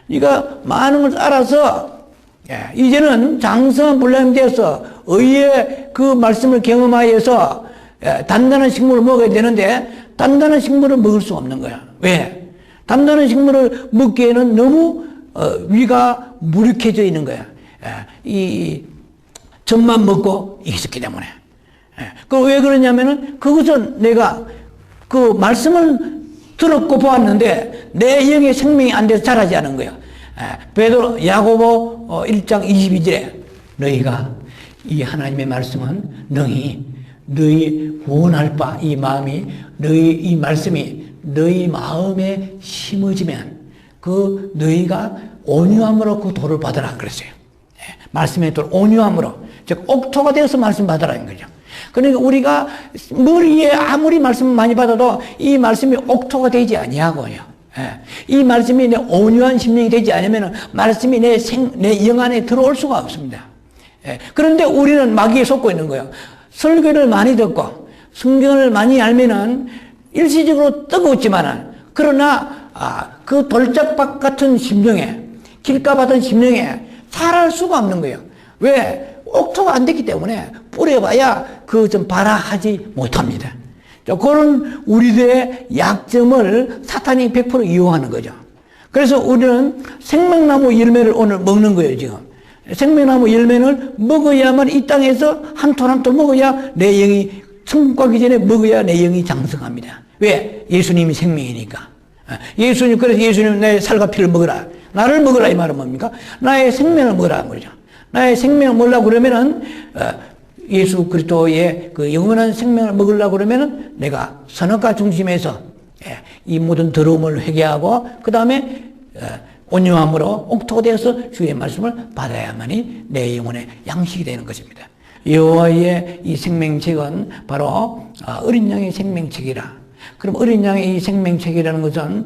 네가 많은 걸 알아서 이제는 장성한 불량이 되어서 의의 그 말씀을 경험하여서 단단한 식물을 먹어야 되는데 단단한 식물을 먹을 수 없는 거야. 왜? 단단한 식물을 먹기에는 너무 위가 무력해져 있는 거야. 이 젖만 먹고 있었기 때문에. 그 왜 그러냐면은 그것은 내가 그 말씀을 들었고 보았는데 내 영의 생명이 안 돼서 자라지 않은 거예요. 베드로 야고보 1장 22절에 너희가 이 하나님의 말씀은 너희 구원할 바 이 마음이 이 말씀이 너희 마음에 심어지면 그 너희가 온유함으로 그 도를 받으라 그랬어요. 말씀의 돌 온유함으로 즉 옥토가 되어서 말씀 받으라는 거죠. 그러니까 우리가 머리에 아무리 말씀을 많이 받아도 이 말씀이 옥토가 되지 아니하고요. 이 말씀이 내 온유한 심령이 되지 않으면 말씀이 내 영 안에 들어올 수가 없습니다. 그런데 우리는 마귀에 속고 있는 거예요. 설교를 많이 듣고 성경을 많이 알면은 일시적으로 뜨겁지만은 그러나 그 돌짝밭 같은 심령에 길가 같은 심령에 자랄 수가 없는 거예요. 왜? 옥토가 안 됐기 때문에 뿌려봐야 그 좀 발화하지 못합니다. 그런 우리들의 약점을 사탄이 100% 이용하는 거죠. 그래서 우리는 생명나무 열매를 오늘 먹는 거예요, 지금. 생명나무 열매를 먹어야만 이 땅에서 한 톨 한 톨 먹어야 내 영이 천국 가기 전에 먹어야 내 영이 장성합니다. 왜? 예수님이 생명이니까. 그래서 예수님 내 살과 피를 먹으라. 나를 먹으라 이 말은 뭡니까? 나의 생명을 먹으라 그러죠. 나의 생명을 먹으려고 그러면은 예수 그리스도의 그 영원한 생명을 먹으려고 그러면은 내가 선악과 중심에서 이 모든 더러움을 회개하고 그 다음에 온유함으로 옥토되어서 주의 말씀을 받아야만이 내 영혼의 양식이 되는 것입니다. 여호와의 이 생명책은 바로 어린 양의 생명책이라. 그럼 어린 양의 이 생명책이라는 것은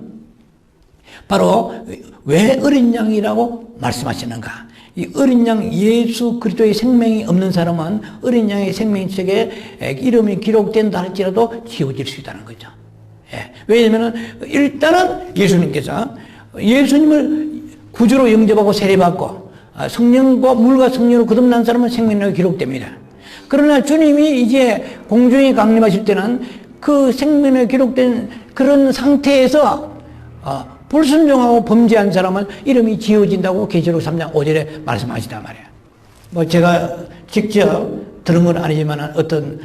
바로 왜 어린 양이라고 말씀하시는가? 이 어린 양 예수 그리스도의 생명이 없는 사람은 어린 양의 생명책에 이름이 기록된다 할지라도 지워질 수 있다는 거죠. 왜냐하면 일단은 예수님께서 예수님을 구주로 영접하고 세례받고 성령과 물과 성령으로 거듭난 사람은 생명력이 기록됩니다. 그러나 주님이 이제 공중에 강림하실 때는 그 생명력이 기록된 그런 상태에서 불순종하고 범죄한 사람은 이름이 지워진다고 계시록 3장 5절에 말씀하시단 말이에요. 제가 직접 들은 건 아니지만 어떤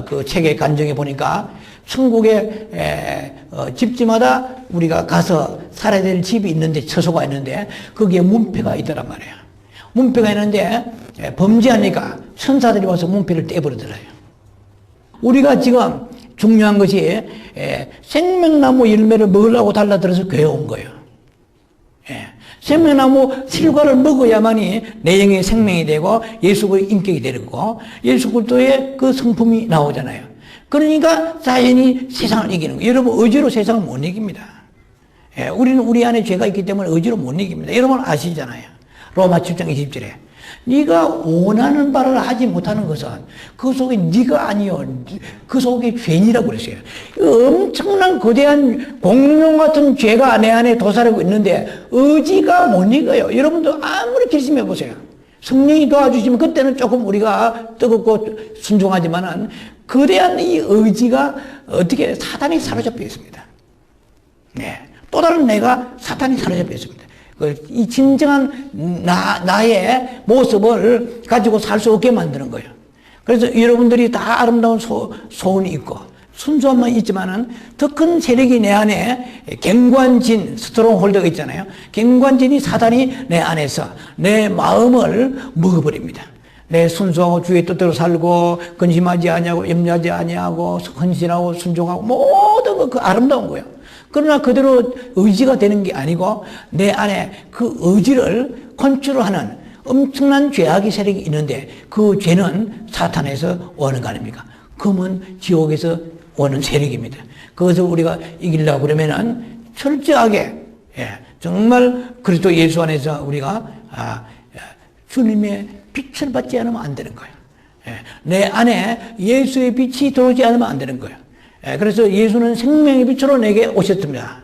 그 책의 간증에 보니까 천국의 집집마다 우리가 가서 살아야 될 집이 있는데 처소가 있는데 거기에 문패가 있더란 말이에요. 문패가 있는데 범죄하니까 천사들이 와서 문패를 떼버리더래요. 우리가 지금 중요한 것이 생명나무 열매를 먹으려고 달라들어서 교회 온 거예요. 생명나무 실과를 먹어야만이 내 영의 생명이 되고 예수의 인격이 되고 예수 그리스도의 그 성품이 나오잖아요. 그러니까 자연이 세상을 이기는 거예요. 여러분 의지로 세상을 못 이깁니다. 예, 우리는 우리 안에 죄가 있기 때문에 의지로 못 이깁니다. 여러분 아시잖아요. 로마 7장 20절에 네가 원하는 바를 하지 못하는 것은 그 속에 네가 아니요 그 속에 죄인이라고 그랬어요. 엄청난 거대한 공룡 같은 죄가 내 안에 도사리고 있는데 의지가 못 이겨요. 여러분도 아무리 결심해 보세요. 성령이 도와주시면 그때는 조금 우리가 뜨겁고 순종하지만은 거대한 이 의지가 어떻게 사탄이 사로잡혀 있습니다. 네. 또 다른 내가 사탄이 사로잡혀 있습니다. 이 진정한 나의 모습을 가지고 살 수 없게 만드는 거예요. 그래서 여러분들이 다 아름다운 소원이 있고 순수함만 있지만은 더 큰 세력이 내 안에 갱관진 스트롱홀더가 있잖아요. 갱관진이 사단이 내 안에서 내 마음을 먹어버립니다. 내 순수하고 주의 뜻대로 살고 근심하지 아니하고 염려하지 아니하고 헌신하고 순종하고 모든 그 아름다운 거예요. 그러나 그대로 의지가 되는 게 아니고 내 안에 그 의지를 컨트롤하는 엄청난 죄악의 세력이 있는데 그 죄는 사탄에서 오는 거 아닙니까? 금은 지옥에서 오는 세력입니다. 그것을 우리가 이기려고 그러면은 철저하게 정말 그리스도 예수 안에서 우리가 주님의 빛을 받지 않으면 안 되는 거예요. 내 안에 예수의 빛이 들어오지 않으면 안 되는 거예요. 그래서 예수는 생명의 빛으로 내게 오셨습니다.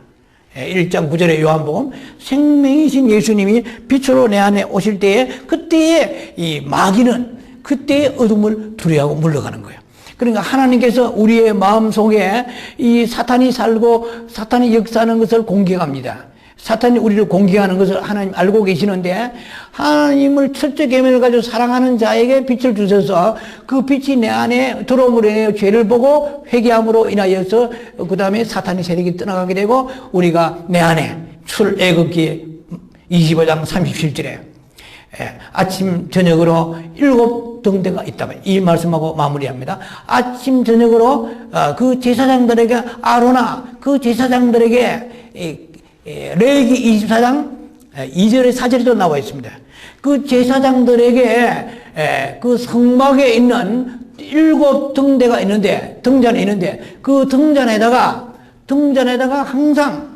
1장 9절의 요한복음 생명이신 예수님이 빛으로 내 안에 오실 때에 그때에 이 마귀는 그때의 어둠을 두려워하고 물러가는 거예요. 그러니까 하나님께서 우리의 마음속에 이 사탄이 살고 사탄이 역사하는 것을 공격합니다. 사탄이 우리를 공격하는 것을 하나님 알고 계시는데 하나님을 첫째 계명을 가지고 사랑하는 자에게 빛을 주셔서 그 빛이 내 안에 들어옴으로 인해 죄를 보고 회개함으로 인하여서 그 다음에 사탄의 세력이 떠나가게 되고 우리가 내 안에 출애굽기 25장 37절에 아침 저녁으로 7등대가 있다고 이 말씀하고 마무리합니다. 아침 저녁으로 그 제사장들에게 아로나 그 제사장들에게 레위기 24장 2절의 4절에도 나와 있습니다. 그 제사장들에게 그 성막에 있는 7등대가 있는데 등잔에 있는데 그 등잔에다가 항상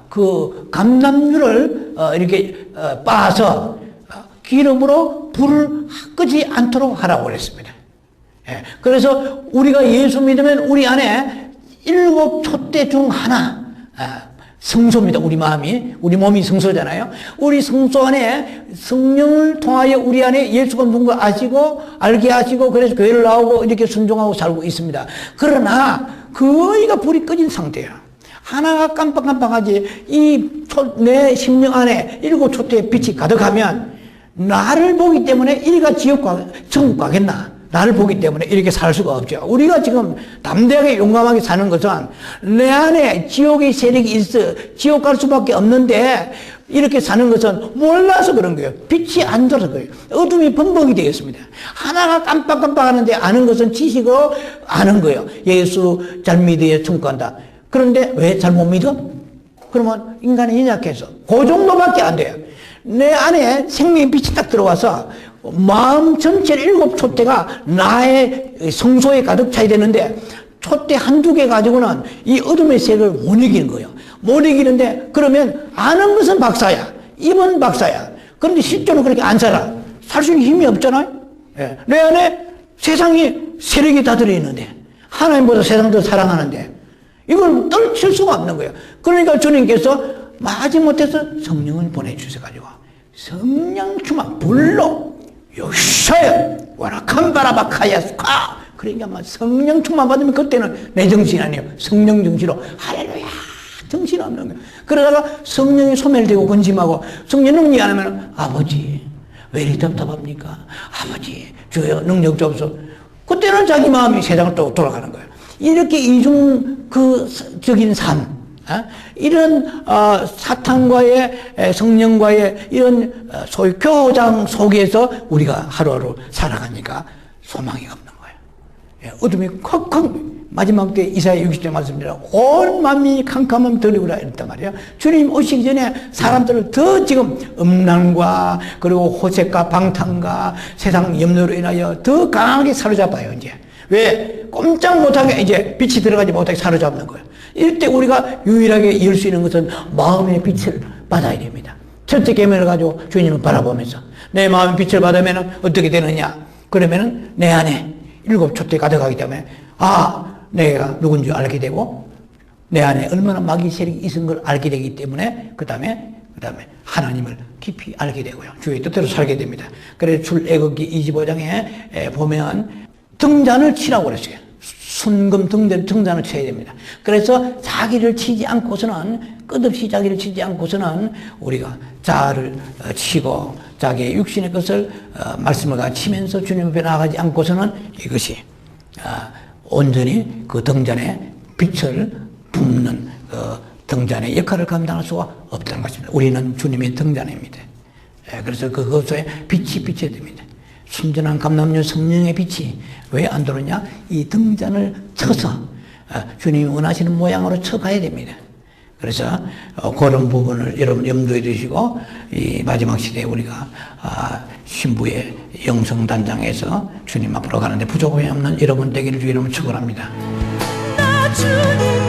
그 감람유를 이렇게 빻아서 기름으로 불을 끄지 않도록 하라고 그랬습니다. 그래서 우리가 예수 믿으면 우리 안에 7 촛대 중 하나 성소입니다. 우리 마음이, 우리 몸이 성소잖아요. 우리 성소 안에 성령을 통하여 우리 안에 예수가 누군가 알게 하시고, 그래서 교회를 나오고 이렇게 순종하고 살고 있습니다. 그러나, 거의가 불이 꺼진 상태예요. 하나가 깜빡깜빡하지, 내 심령 안에 7 촛대의 빛이 가득하면, 나를 보기 때문에 이리가 천국 가겠나? 나를 보기 때문에 이렇게 살 수가 없죠. 우리가 지금 담대하게 용감하게 사는 것은 내 안에 지옥의 세력이 있어 지옥 갈 수밖에 없는데 이렇게 사는 것은 몰라서 그런 거예요. 빛이 안 들어서 그래요. 어둠이 범벅이 되겠습니다. 하나가 깜빡깜빡하는데 아는 것은 지식으로 아는 거예요. 예수 잘 믿어야 천국 간다. 그런데 왜 잘 못 믿어? 그러면 인간이 연약해서 그 정도밖에 안 돼요. 내 안에 생명의 빛이 딱 들어와서 마음 전체를 7 촛대가 나의 성소에 가득 차야 되는데 촛대 한두 개 가지고는 이 어둠의 세력을 못 이기는 거예요. 못 이기는데 그러면 아는 것은 박사야. 입은 박사야. 그런데 실제로 그렇게 안 살아. 살 수 있는 힘이 없잖아요. 내 안에 세상이 세력이 다 들어있는데 하나님보다 세상을 더 사랑하는데 이걸 떨칠 수가 없는 거예요. 그러니까 주님께서 마지못해서 성령을 보내주셔가지고 성령 충만 불로 요샤야 와라캄바라바카야스카 그러니까 막 성령 충만 받으면 그때는 내 정신이 아니에요. 성령 정신으로 할렐루야 정신 없는 거예요. 그러다가 성령이 소멸되고 근심하고 성령 능력이 안 하면 아버지 왜 이리 답답합니까? 아버지 주여 능력 주옵소서. 그때는 자기 마음이 세상을 또 돌아가는 거예요. 이렇게 이중적인 삶 이런 사탄과의 성령과의 이런 소위 교장 속에서 우리가 하루하루 살아가니까 소망이 없는 거예요. 어둠이 콱콱 마지막 때 이사야 60장 말씀대로 온 만민이 캄캄함 들리구라 이랬단 말이에요. 주님 오시기 전에 사람들을 더 지금 음란과 그리고 호색과 방탕과 세상 염려로 인하여 더 강하게 사로잡아요. 이제 왜 꼼짝 못하게 이제 빛이 들어가지 못하게 사로잡는 거예요. 이럴 때 우리가 유일하게 열 수 있는 것은 마음의 빛을 받아야 됩니다. 첫째 계명을 가지고 주님을 바라보면서 내 마음의 빛을 받으면 어떻게 되느냐? 그러면은 내 안에 7 촛대 가득하기 때문에 내가 누군지 알게 되고 내 안에 얼마나 마귀 세력이 있은 걸 알게 되기 때문에 그 다음에 하나님을 깊이 알게 되고요. 주의 뜻대로 살게 됩니다. 그래서 출애굽기 25장에 보면 등잔을 치라고 그랬어요. 순금 등잔을 쳐야 됩니다. 그래서 자기를 치지 않고서는 끝없이 자기를 치지 않고서는 우리가 자아를 치고 자기의 육신의 것을 말씀을 치면서 주님 앞에 나가지 않고서는 이것이 온전히 그 등잔에 빛을 붓는 등잔의 역할을 감당할 수가 없다는 것입니다. 우리는 주님의 등잔입니다. 그래서 그것에 빛이 비쳐야 됩니다. 순전한 감람유 성령의 빛이 왜 안 들어오냐? 이 등잔을 쳐서 주님이 원하시는 모양으로 쳐가야 됩니다. 그래서 그런 부분을 여러분 염두에 두시고 이 마지막 시대에 우리가 신부의 영성단장에서 주님 앞으로 가는데 부족함이 없는 여러분 되기를 주의 이름으로 축원합니다. 나 주님